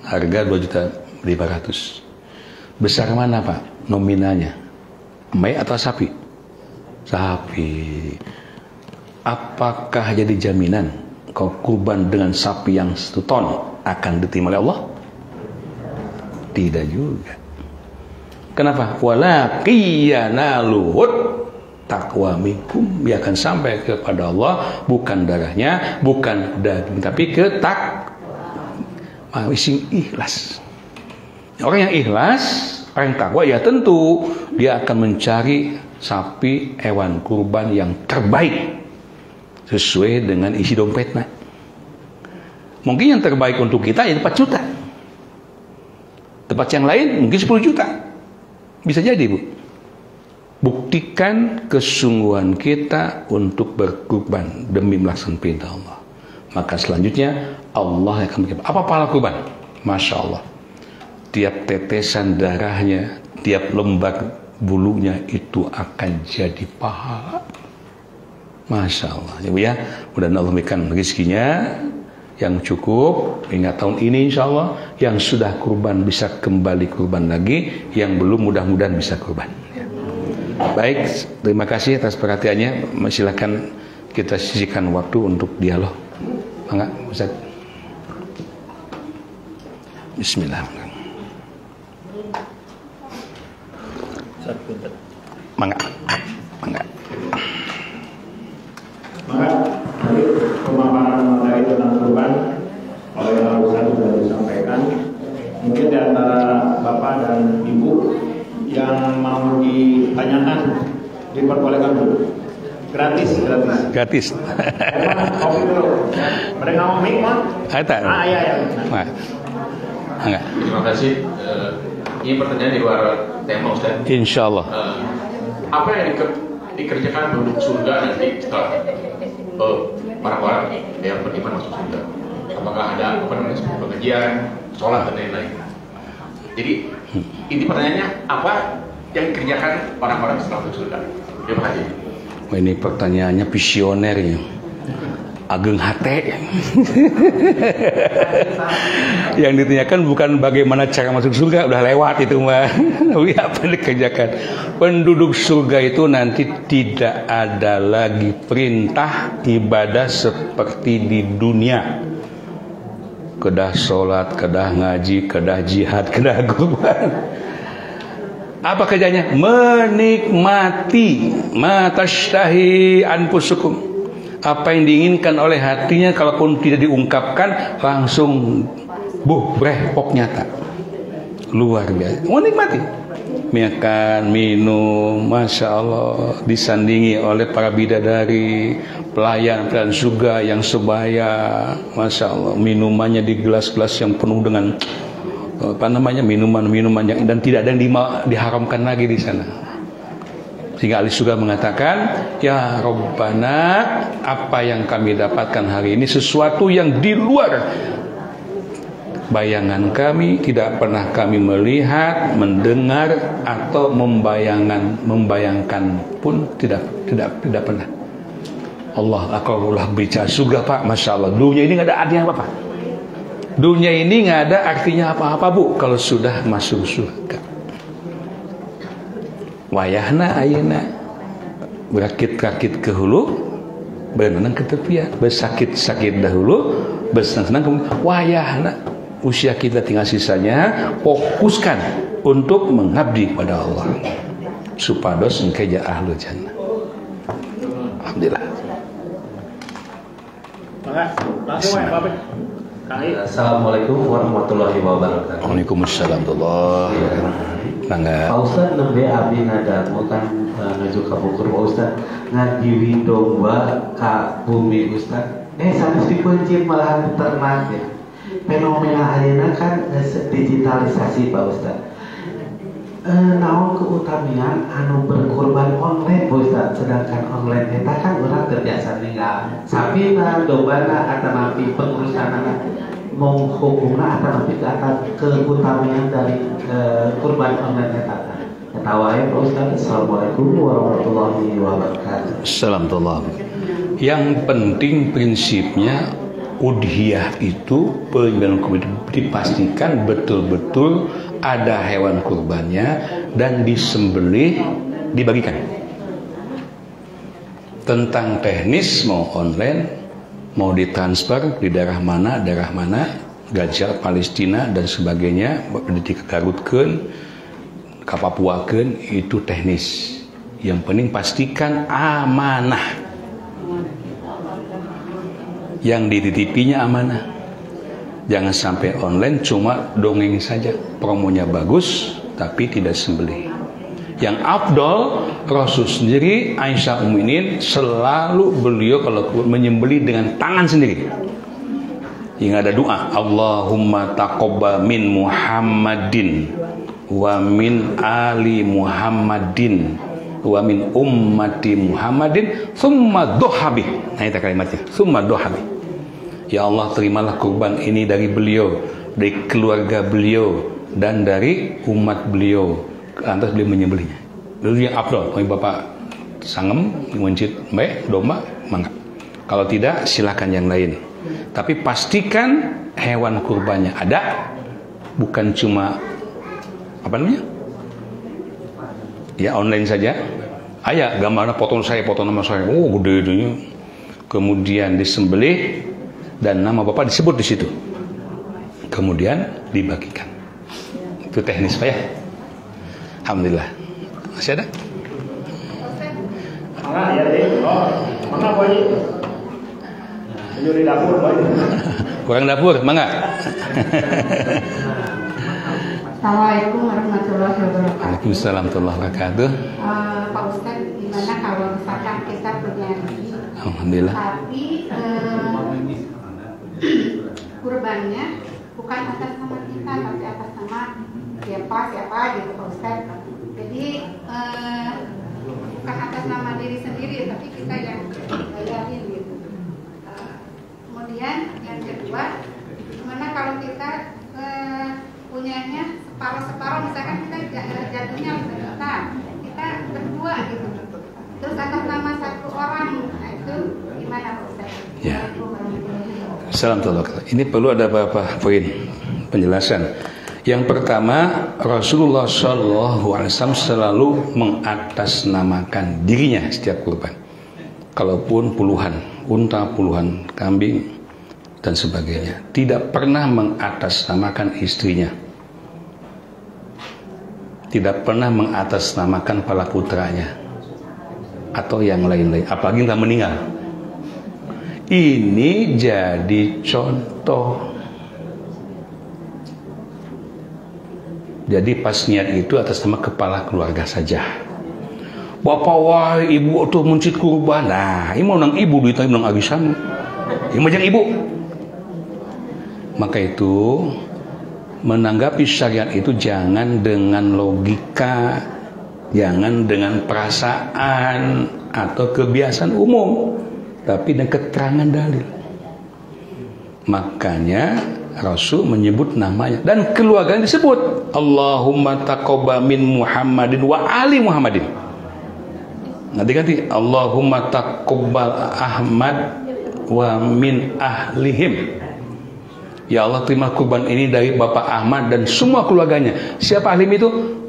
Harga 2.500.000. Besar mana Pak nominalnya? Eme atau sapi? Sapi. Apakah jadi jaminan kau kurban dengan sapi yang 1 ton akan diterima oleh Allah? Tidak juga. Kenapa? Wala qiyanaluhut taqwa minkum, dia akan sampai kepada Allah bukan darahnya, bukan daging, tapi ke ikhlas. Orang yang ikhlas, orang yang takwa, ya tentu dia akan mencari sapi, hewan kurban yang terbaik sesuai dengan isi dompetnya. Mungkin yang terbaik untuk kita ya 4 juta. Tempat yang lain mungkin 10 juta. Bisa jadi, Bu. Buktikan kesungguhan kita untuk berkurban demi melaksanakan perintah Allah. Maka selanjutnya Allah akan berkata, apa pahala kurban? Masya Allah. Tiap tetesan darahnya, tiap lembar bulunya itu akan jadi pahala. Masya Allah. Ya, Bu ya. Mudah-mudahan Allah memberikan rezekinya yang cukup hingga tahun ini insya Allah. Yang sudah kurban bisa kembali kurban lagi, yang belum mudah-mudahan bisa kurban ya. Baik, terima kasih atas perhatiannya. Silakan kita sisihkan waktu untuk dialog. Mangga Ustaz. Bismillahirrahmanirrahim. Mangga. Mangga. Maka dari pemaparan materi tentang kurban oleh Ustaz sudah disampaikan. Mungkin di antara Bapak dan Ibu yang mau ditanyakan diperbolehkan dulu. Gratis. Kopi dulu. Mereka mau mic mah? Ada. Iya. Enggak. Terima kasih. Ini pertanyaan di luar tema Ustaz. Insya Allah. Apa yang dikerjakan penduduk surga nanti setelah para orang yang beriman masuk surga? Apakah ada pengajian, sholat dan lain-lain? Jadi ini pertanyaannya, apa yang dikerjakan orang-orang setelah masuk surga? Terima kasih. Ini pertanyaannya visioner ya. Ageng hate. Yang ditanyakan bukan bagaimana cara masuk surga, udah lewat itu mah. Apa yang dikerjakan? Penduduk surga itu nanti tidak ada lagi perintah ibadah seperti di dunia. Kedah sholat, kedah ngaji, kedah jihad, kedah kurban. Apa kerjanya? Menikmati matashtahi anfusukum. Apa yang diinginkan oleh hatinya, kalaupun tidak diungkapkan, langsung brehpok nyata. Luar biasa. Menikmati. Makan, minum, Masya Allah, disandingi oleh para bidadari, pelayan surga yang sebaya, Masya Allah, minumannya di gelas-gelas yang penuh dengan minuman-minuman yang dan tidak ada yang diharamkan lagi di sana. Sehingga ahli surga mengatakan, ya Rabbana, apa yang kami dapatkan hari ini sesuatu yang di luar bayangan kami, tidak pernah kami melihat, mendengar atau membayangkan pun tidak pernah. Allah bicara surga, Pak, Masya Allah. Dunia ini nggak ada artinya apa-apa. Dunia ini nggak ada artinya apa-apa, Bu, kalau sudah masuk surga. Wayahna ayeuna berakit-rakit ke hulu, berenang ke tepian, bersakit-sakit dahulu, bersenang-senang kemudian wayahna. Usia kita tinggal sisanya, fokuskan untuk mengabdi pada Allah. Supados engke ja ahlul jannah. Alhamdulillah. Langsung ya, Pak. Assalamualaikum warahmatullahi wabarakatuh. Waalaikumsalam warahmatullahi wabarakatuh. Pak Ustadz nembe abdi ngadamu kan ngaju ka bukur Pak Ustadz ngadiwi domba ka bumi Ustadz. Sanes dipencin malahan ternak ya. Fenomena ayeuna kan digitalisasi Pak Ustadz. Naon keutamian anu berkurban online Pak Ustadz, sedangkan online eta kan urang terbiasa ninggal sapina, dombana atanapi pengurusanana mau hukumna atanapi keutamian dari kurban online eta. Eta wae Pak Ustadz. Assalamualaikum warahmatullahi wabarakatuh. Assalamualaikum. Yang penting prinsipnya udhiyah itu dipastikan betul-betul ada hewan kurbannya dan disembelih, dibagikan. Tentang teknis mau online, mau ditransfer di daerah mana, Gaza, Palestina dan sebagainya, digarutkeun kapapuakeun itu teknis. Yang penting pastikan amanah. Yang dititipinya amanah. Jangan sampai online cuma dongeng saja. Promonya bagus tapi tidak sembelih. Yang afdol, Rasul sendiri, Aisyah Umminin, selalu beliau kalau menyembelih dengan tangan sendiri. Yang ada doa, Allahumma taqabbal min Muhammadin wa min ali Muhammadin wa min ummati Muhammadin thumma dohabi. Nah itu kalimatnya, thumma dohabi. Ya Allah, terimalah kurban ini dari beliau, dari keluarga beliau, dan dari umat beliau. Lantas beliau menyembelihnya. Lalu yang afdol, kalau Bapak sangem, mencit baik domba, mangga. Kalau tidak, silakan yang lain. Tapi pastikan hewan kurbannya ada, bukan cuma apa namanya? Ya online saja. Ayah gambarnya potong nama saya, oh gede-gedenya. Kemudian disembelih dan nama Bapak disebut di situ. Kemudian dibagikan. Itu teknis Pak ya. Alhamdulillah. Masih ada? Mana ya deh? Oh, mana Bu Haji? Menyuri dapur Bu Haji. Kurang dapur, mangga. Assalamualaikum warahmatullahi wabarakatuh. Waalaikumsalam warahmatullahi wabarakatuh. Pak Ustadz, gimana kalau misalkan kita punya gigi, Alhamdulillah. tapi kurbannya bukan atas nama kita, tapi atas nama siapa gitu Pak Ustadz. Jadi bukan atas nama diri sendiri, tapi kita yang bayarin gitu. Kemudian yang kedua, gimana kalau kita punyanya separuh-separuh, misalkan kita jatuhnya kita berdua gitu, terus atas nama satu orang, nah itu gimana Pak Ustadz? Ya. Assalamualaikum. Ini perlu ada beberapa poin penjelasan. Yang pertama, Rasulullah SAW selalu mengatasnamakan dirinya setiap kurban. Kalaupun puluhan unta, puluhan kambing dan sebagainya, tidak pernah mengatasnamakan istrinya, tidak pernah mengatasnamakan para putranya atau yang lain-lain, apalagi telah meninggal. Ini jadi contoh. Jadi pas niat itu atas nama kepala keluarga saja. Bapak wah ibu tuh mencit kurban. Nah, ini mau nang ibu duitnya nang agisan. Ini macam ibu. Maka itu menanggapi syariat itu jangan dengan logika, jangan dengan perasaan atau kebiasaan umum, tapi dengan keterangan dalil. Makanya Rasul menyebut namanya dan keluarganya disebut. Allahumma taqabbal min Muhammadin wa ali Muhammadin. Ganti-ganti. Allahumma taqabbal Ahmad wa min ahlihim. Ya Allah, terima kurban ini dari Bapak Ahmad dan semua keluarganya. Siapa ahlim itu?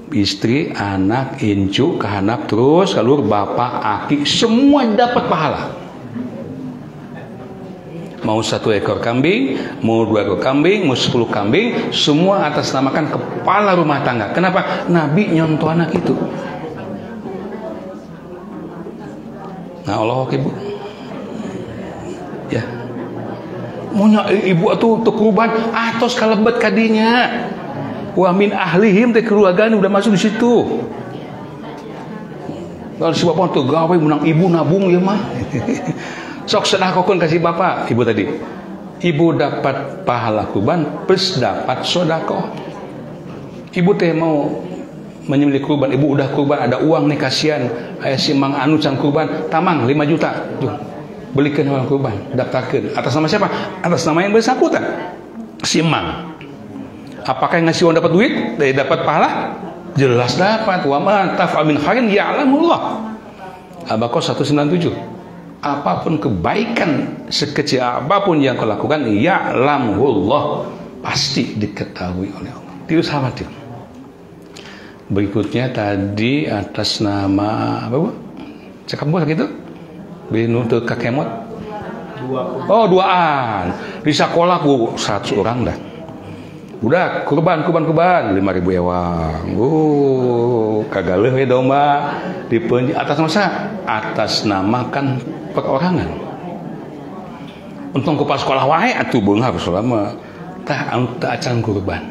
Istri, anak, incu, kehanap, terus kalur, bapak, aki, semua dapat pahala. Mau 1 ekor kambing, mau 2 ekor kambing, mau 10 kambing, semua atas namakan kepala rumah tangga. Kenapa? Nabi nyontoh anak itu. Nah, Allah ibu. Ya. Maunya ibu itu kurban atos kalebet kadinya. Wa min ahlihim teh keluarganya udah masuk di situ. Kalau si bapak tuh gawe menang ibu nabung ya mah. Sok sedekahkeun kasih bapak, ibu tadi. Ibu dapat pahala kurban plus dapat sedekah. Ibu teh mau menyembelih kurban, ibu udah kurban ada uang nih kasihan. Aya si Mang Anu can kurban, tamang 5 juta. Tuh. Belikan hewan kurban, daftarkan. Atas nama siapa? Atas nama yang bersangkutan. Si Mang. Apakah yang ngasih uang dapat duit? Dapat pahala? Jelas dapat. Wa ma taf'al min khairin ya'lamullah. Al-Baqarah 197. Apapun kebaikan sekecil apapun yang kau lakukan, ya'lamullah, pasti diketahui oleh Allah. Tidak usah khawatir. Berikutnya tadi atas nama apa bu? Cakap bu gitu? Binutut kakemot. Oh duaan. Di sekolah bu 100 orang dah. Udah kurban 5.000 ewang. Kagaleuh we domba dipeunji atas nama sa? Atas nama kan perorangan. Untung ku pas sekolah wae atuh beunghar selama tah anu teu acan kurban.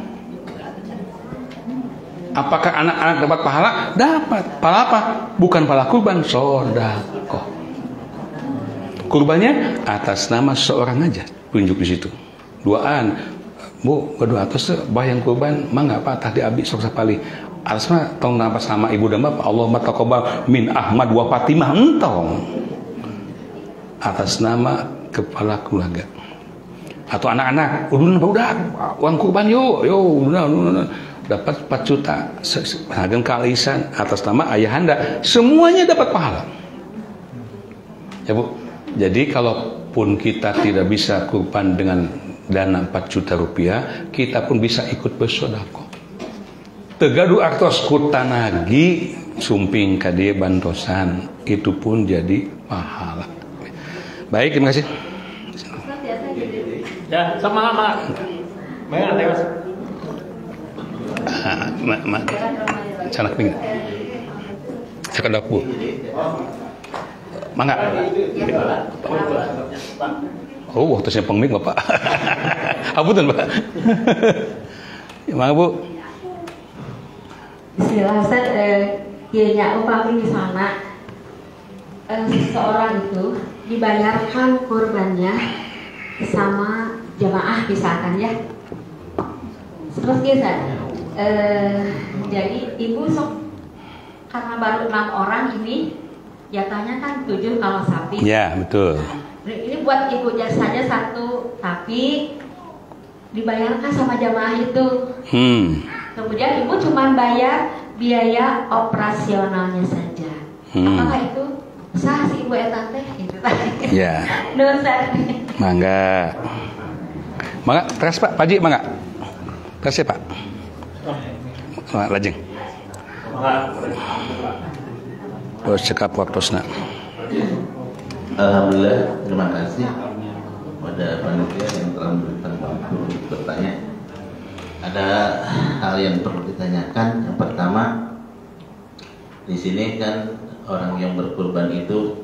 Apakah anak-anak dapat pahala? Dapat. Pahala apa? Bukan pahala kurban, sedekah. Kurbannya atas nama seorang aja, tunjuk di situ. Duaan, Bu, waduh atas bayang kurban, mangga Pak tah diabdi sok sapali. Alasna tong napas nama ibu dan bapak, Allahumma taqabbal min Ahmad wa Fatimah entong. Atas nama kepala keluarga. Atau anak-anak, udah uang kurban yo, udah dapat 4 juta. Hagen kalisan atas nama ayahanda, semuanya dapat pahala. Ya Bu. Jadi kalaupun kita tidak bisa kurban dengan dana 4 juta rupiah, kita pun bisa ikut bersedekah. Tegaduh artos kutanagi sumping ka dieu bantosan, itu pun jadi pahala. Baik, terima kasih. Ya, sama-sama. Mana tewas? Canak ping. Cakadak Bu. Mangga. Oh, waktunya pengmik Bapak. Apunten, Pak. Mangga Bu. Bismillah, Ustaz. Nya upami di sana seseorang itu dibayarkan kurbannya sama jamaah misalkan ya. Seperti Ustaz. Jadi ibu sok karena baru 6 orang ini jatahnya kan 7 kalau sapi. Ya, betul. Nah, ini buat ibu jasanya 1, tapi dibayarkan sama jamaah itu. Kemudian ibu cuma bayar biaya operasionalnya saja. Apakah itu sah si ibu eta teh? Itu tadi. Ya. Dosa. Mangga. Mangga, terus Pak, Pak Haji, mangga. Terus ya Pak. Lajeng. Oh, cekap waktosna. Alhamdulillah, terima kasih pada panitia yang telah memberikan waktu untuk bertanya. Ada hal yang perlu ditanyakan. Yang pertama, di sini kan orang yang berkurban itu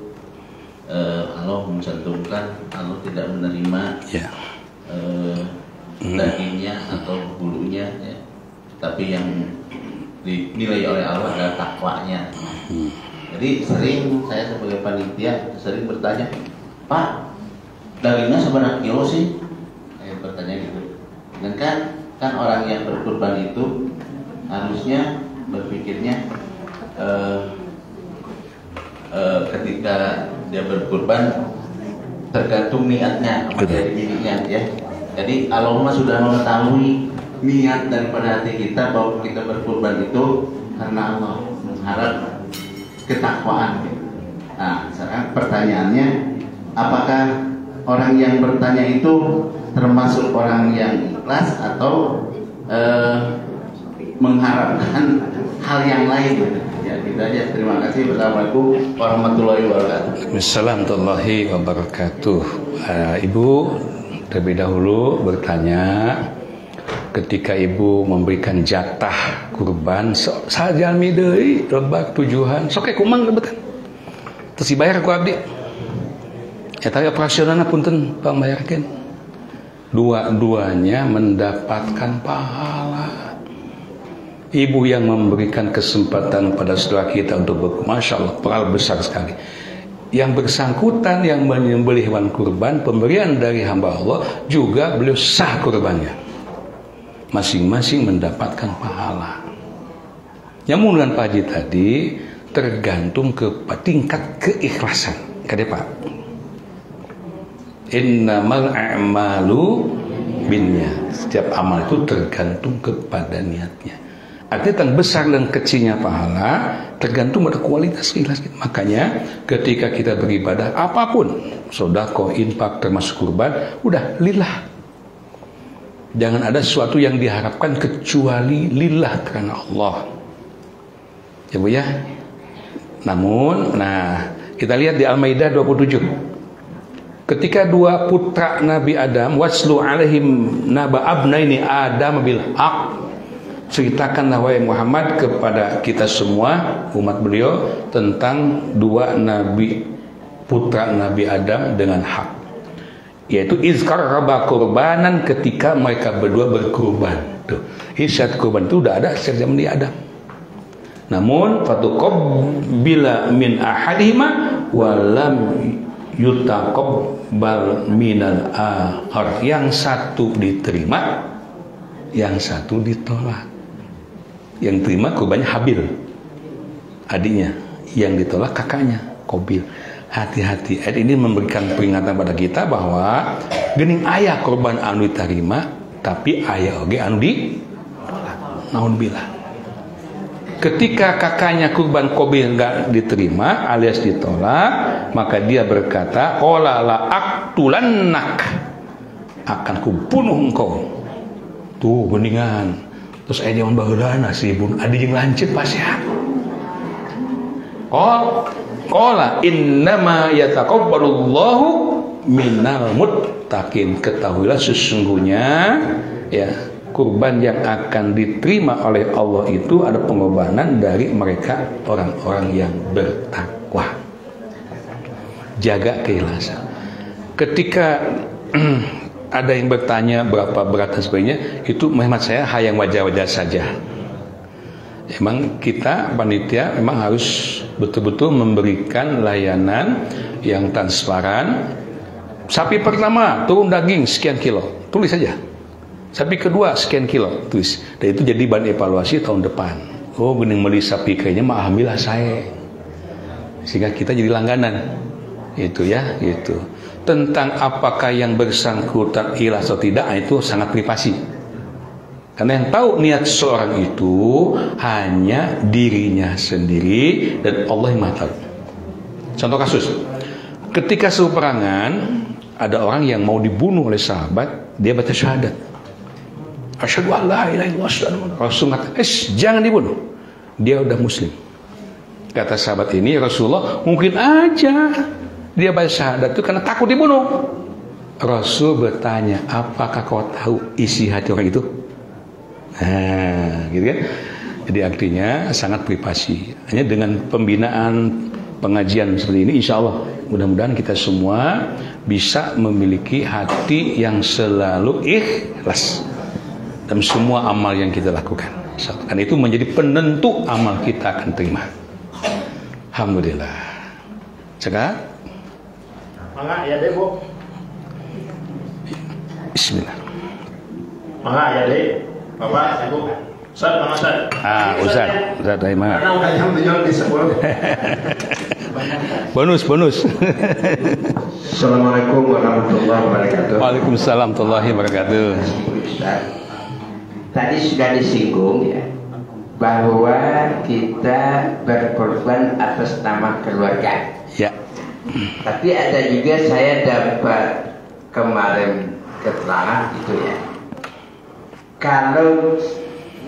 Allah mencantumkan Allah tidak menerima dagingnya atau bulunya, ya. Tapi yang dinilai oleh Allah adalah takwanya. Jadi sering saya sebagai panitia sering bertanya, Pak, dagingnya seberapa kilo sih? Saya bertanya gitu. Dan kan orang yang berkurban itu harusnya berpikirnya ketika dia berkurban tergantung niatnya dari dirinya, ya. Jadi Allah sudah mengetahui niat daripada hati kita bahwa kita berkurban itu karena Allah mengharap ketakwaan. Nah, sekarang pertanyaannya, apakah orang yang bertanya itu termasuk orang yang ikhlas atau mengharapkan hal yang lain? Ya, gitu aja. Terima kasih. Wassalamualaikum warahmatullahi wabarakatuh. Warahmatullahi wabarakatuh. Ibu terlebih dahulu bertanya, ketika ibu memberikan jatah kurban saja deui lebak tujuan sok kumang lebetan terus dibayar ku abdi eta operasionalna punten pambayarkeun dua-duanya mendapatkan pahala. Ibu yang memberikan kesempatan pada saudara kita untuk Masya Allah, pahala besar sekali. Yang bersangkutan yang menyembelih hewan kurban, pemberian dari hamba Allah, juga beliau sah kurbannya. Masing-masing mendapatkan pahala. Yang mulan Pak Haji tadi tergantung ke tingkat keikhlasan. Kade Pak. Innamal a'malu binniyat. Setiap amal itu tergantung kepada niatnya. Artinya tentang besar dan kecilnya pahala tergantung pada kualitas ikhlas kita. Makanya ketika kita beribadah apapun, sedekah, infak, termasuk kurban, udah lillah. Jangan ada sesuatu yang diharapkan kecuali lillah karena Allah. Ya Bu ya. Namun, kita lihat di Al-Maidah 27. ketika dua putra Nabi Adam, waslu alaihim naba abnaini Adam bil haq, ceritakanlah wahai Muhammad kepada kita semua umat beliau tentang dua nabi putra Nabi Adam dengan hak, yaitu izkar raba kurbanan, ketika mereka berdua berkurban. Tuh, isyad kurban itu udah ada sejak zaman di Adam. Namun fatuqabbila min ahadihima wa lam yutaqabbal minal akhar. Yang satu diterima, yang satu ditolak. Yang terima kurbannya Habil, adiknya, yang ditolak kakaknya Qabil. Hati-hati. Ayat ini memberikan peringatan pada kita bahwa gening ayah kurban anu diterima, tapi ayah oge anu ditolak. Naudzubillah. Ketika kakaknya kurban Qabil nggak diterima alias ditolak, maka dia berkata, qala la aqtulannak, akan kubunuh engkau. Tuh beningan. Terus ayah zaman baheulana si ibu adi jeung lancet pasya. Qala innama yataqabbalullahu minal muttaqin. Ketahuilah sesungguhnya ya, kurban yang akan diterima oleh Allah itu ada pengorbanan dari mereka orang-orang yang bertakwa. Jaga keikhlasan. Ketika ada yang bertanya berapa berat dan sebagainya, itu hemat saya hayang wajar-wajar saja. Emang kita panitia memang harus betul-betul memberikan layanan yang transparan. Sapi pertama turun daging sekian kilo, tulis saja. Sapi kedua sekian kilo, tulis. Dan itu jadi bahan evaluasi tahun depan. Oh, bening beli sapi kayaknya mah alhamdulillah saya. Sehingga kita jadi langganan. Itu ya, gitu. Tentang apakah yang bersangkutan ikhlas atau tidak, itu sangat privasi. Karena yang tahu niat seorang itu hanya dirinya sendiri dan Allah yang Maha tahu. Contoh kasus, ketika sebuah peperangan ada orang yang mau dibunuh oleh sahabat, dia baca syahadat. Asyhadu an la ilaha illallah. Rasul mengatakan, jangan dibunuh. Dia udah muslim. Kata sahabat ini, Rasulullah, mungkin aja dia baca syahadat itu karena takut dibunuh. Rasul bertanya, apakah kau tahu isi hati orang itu? Nah, gitu kan? Jadi artinya sangat privasi. Hanya dengan pembinaan pengajian seperti ini, insya Allah mudah-mudahan kita semua bisa memiliki hati yang selalu ikhlas dalam semua amal yang kita lakukan. Karena itu menjadi penentu amal kita akan terima. Alhamdulillah. Cekak? Mangga ya deh, Bu. Bismillah. Mangga ya deh. Bapak, Ibu. Ustaz, mana Ustaz? Ustaz dari mana? Karena udah jam 7 di 10. Bonus. Assalamualaikum warahmatullahi wabarakatuh. Waalaikumsalam warahmatullahi wabarakatuh. Ustaz, tadi sudah disinggung ya bahwa kita berkorban atas nama keluarga. Ya. Tapi ada juga saya dapat kemarin keterangan itu ya. Kalau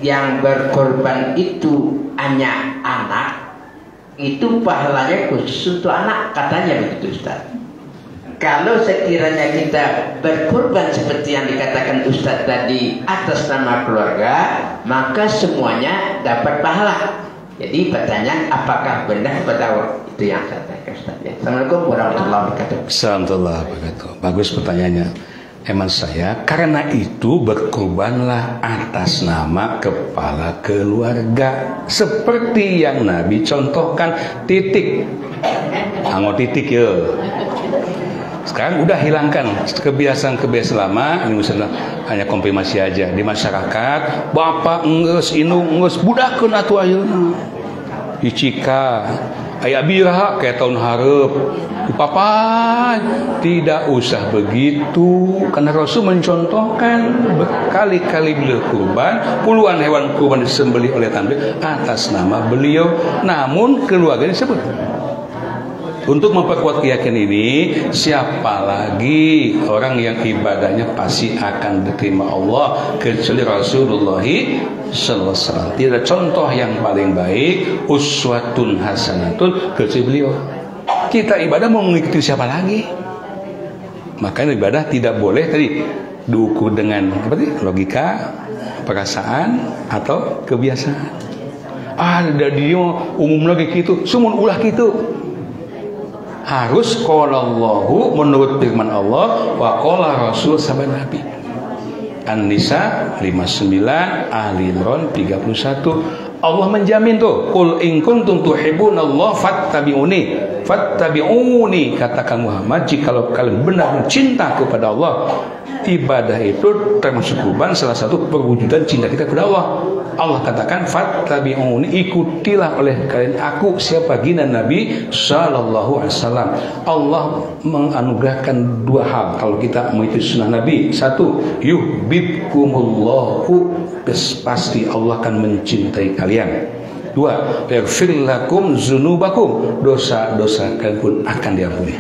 yang berkorban itu hanya anak, itu pahalanya khusus untuk anak, katanya begitu Ustaz. Kalau sekiranya kita berkorban seperti yang dikatakan Ustaz tadi atas nama keluarga, maka semuanya dapat pahala. Jadi pertanyaan, apakah benar pada itu yang saya tanyakan Ustaz ya. Assalamualaikum warahmatullahi wabarakatuh. Assalamualaikum warahmatullahi wabarakatuh. Bagus pertanyaannya. Eman saya, karena itu berkorbanlah atas nama kepala keluarga, seperti yang Nabi contohkan. Titik, anggo titik ya. Sekarang udah hilangkan kebiasaan-kebiasaan lama. Ini misalnya hanya konfirmasi aja di masyarakat. Bapak enggeus indung enggeus budakeun atuh ayeuna. Icika aya biraha kayak tahun hareup. Papa, tidak usah begitu, karena Rasul mencontohkan berkali-kali beliau kurban, puluhan hewan kurban disembelih oleh Nabi atas nama beliau, namun keluarga disebut. Untuk memperkuat keyakinan ini, siapa lagi orang yang ibadahnya pasti akan diterima Allah kecuali Rasulullah SAW. Tidak contoh yang paling baik, uswatun hasanatun kecuali beliau. Kita ibadah mau mengikuti siapa lagi? Makanya ibadah tidak boleh tadi diukur dengan apa sih? Logika, perasaan atau kebiasaan. Ada dia umum lagi gitu, sumun ulah gitu. Harus qala Allahu menurut firman Allah, wa qala Rasul sabda Nabi. An-Nisa 59, Ali Imran 31. Allah menjamin tuh, qul in kuntum tuhibbunallaha fattabi'uni, katakan Muhammad, jikalau kalian benar cinta kepada Allah, ibadah itu termasuk kurban, salah satu perwujudan cinta kita kepada Allah. Allah katakan fattabi'uni, ikutilah oleh kalian aku, siapa gina Nabi sallallahu alaihi wasallam. Allah menganugerahkan dua hal kalau kita mengikuti sunnah Nabi. Satu, yuhibbukumullahu, pasti Allah akan mencintai kalian. Dua, yaghfir lakum dzunubakum, dosa-dosa kalian pun akan diampuni.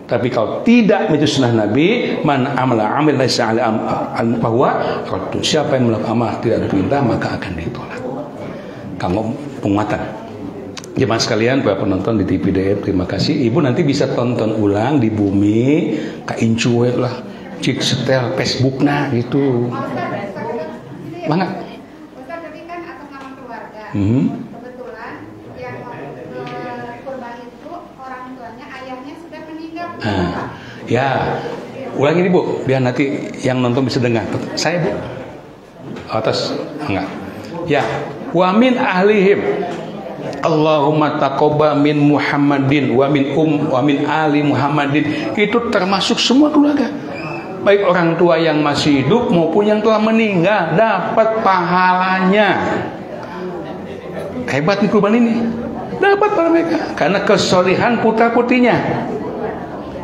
Tapi kalau tidak mengikuti sunnah Nabi, man amala amil laisa ala bahwa kalau siapa yang melakukan amal tidak ada perintah maka akan ditolak. Kamu penguatan. Jemaah sekalian, para penonton di TVDM, terima kasih. Ibu nanti bisa tonton ulang di Bumi, kain cuek lah, cik setel Facebook nah gitu. Banget. Ustaz tadi kan atas nama keluarga. Kebetulan yang kurban itu orang tuanya, ayahnya sudah meninggal. Ya, ulangi nih Bu, biar nanti yang nonton bisa dengar. Saya Bu, atas enggak. Ya, wa min ahlihim, Allahumma taqabbal min Muhammadin wa min ali Muhammadin, itu termasuk semua keluarga. Baik orang tua yang masih hidup maupun yang telah meninggal dapat pahalanya. Hebat nih kurban ini, dapat pada mereka karena kesolihan putra putrinya.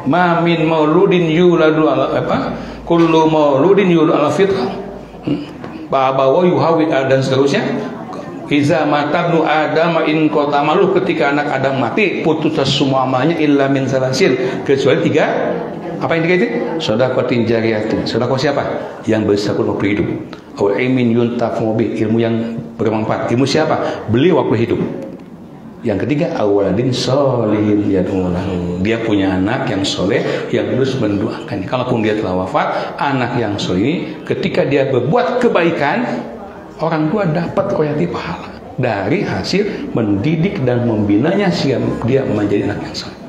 Ma min mauludin yuladu ala apa? Kullu mauludin yuladu ala fitrah. Bawa yuhawi dan seterusnya. Iza matabnu Adam in qata malu, ketika anak Adam mati putus semua amalnya illa min salasin, kecuali tiga. Apa yang dikaitin? Sedekah jariyatin. Sedekah siapa? Yang bersakut waktu hidup. Aw ilmin yuntaf bi, ilmu yang bermanfaat. Ilmu siapa? Beliau waktu hidup. Yang ketiga, awaladin sholihin yad'ulahu. Dia punya anak yang soleh yang terus mendoakan. Kalaupun dia telah wafat, anak yang soleh ini ketika dia berbuat kebaikan, orang tua dapat royalti pahala dari hasil mendidik dan membinanya sehingga dia menjadi anak yang soleh.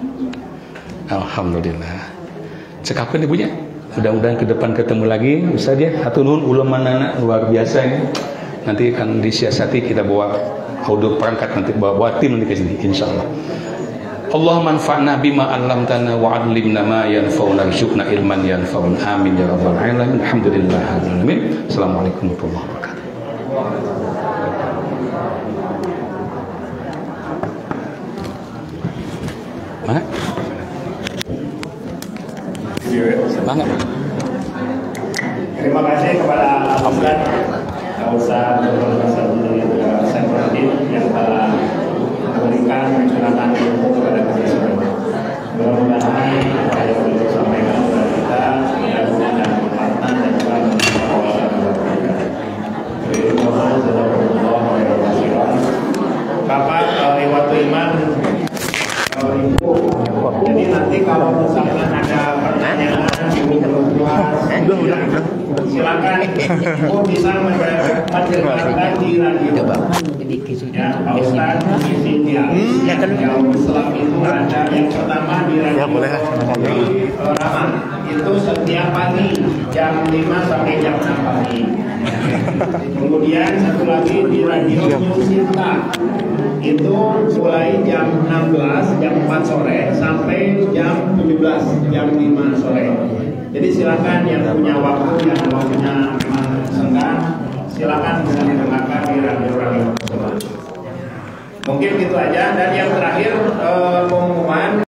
Alhamdulillah. Cekapkan ibunya. Mudah-mudahan ke depan ketemu lagi Ustaz ya. Hatur nuhun ulama anak luar biasa ini. Nanti akan disiasati, kita bawa audio perangkat, nanti bawa tim nanti ke sini insyaallah. Allahumma anfa'na bima 'allamtana wa 'allimna ma yanfa'una warzuqna ilman yanfa'una. Amin ya rabbal alamin. Alhamdulillahirabbil alamin. Assalamualaikum warahmatullahi wabarakatuh. Mana? Banget. Terima kasih kepada Ustaz Saifuddin yang telah memberikan pencerahan ilmu kepada kita semua. Mudah-mudahan apa yang beliau sampaikan kepada kita ada guna dan manfaat dan juga Bapak Iwatu Iman, jadi nanti kalau misalkan ada pertanyaan silakan Ibu bisa menceritakan di radio. Ya, Pak Ustaz mengisi dialog. Setelah itu ada yang pertama di radio di Rahman. Itu setiap pagi jam 5 sampai jam 6 pagi. Kemudian satu lagi di radio Sinta. Itu mulai jam 16, jam 4 sore sampai jam 17, jam 5 sore. Jadi silakan yang punya waktu, yang waktunya memang senggang, silakan bisa didengarkan di radio-radio tersebut. Mungkin gitu aja. Dan yang terakhir pengumuman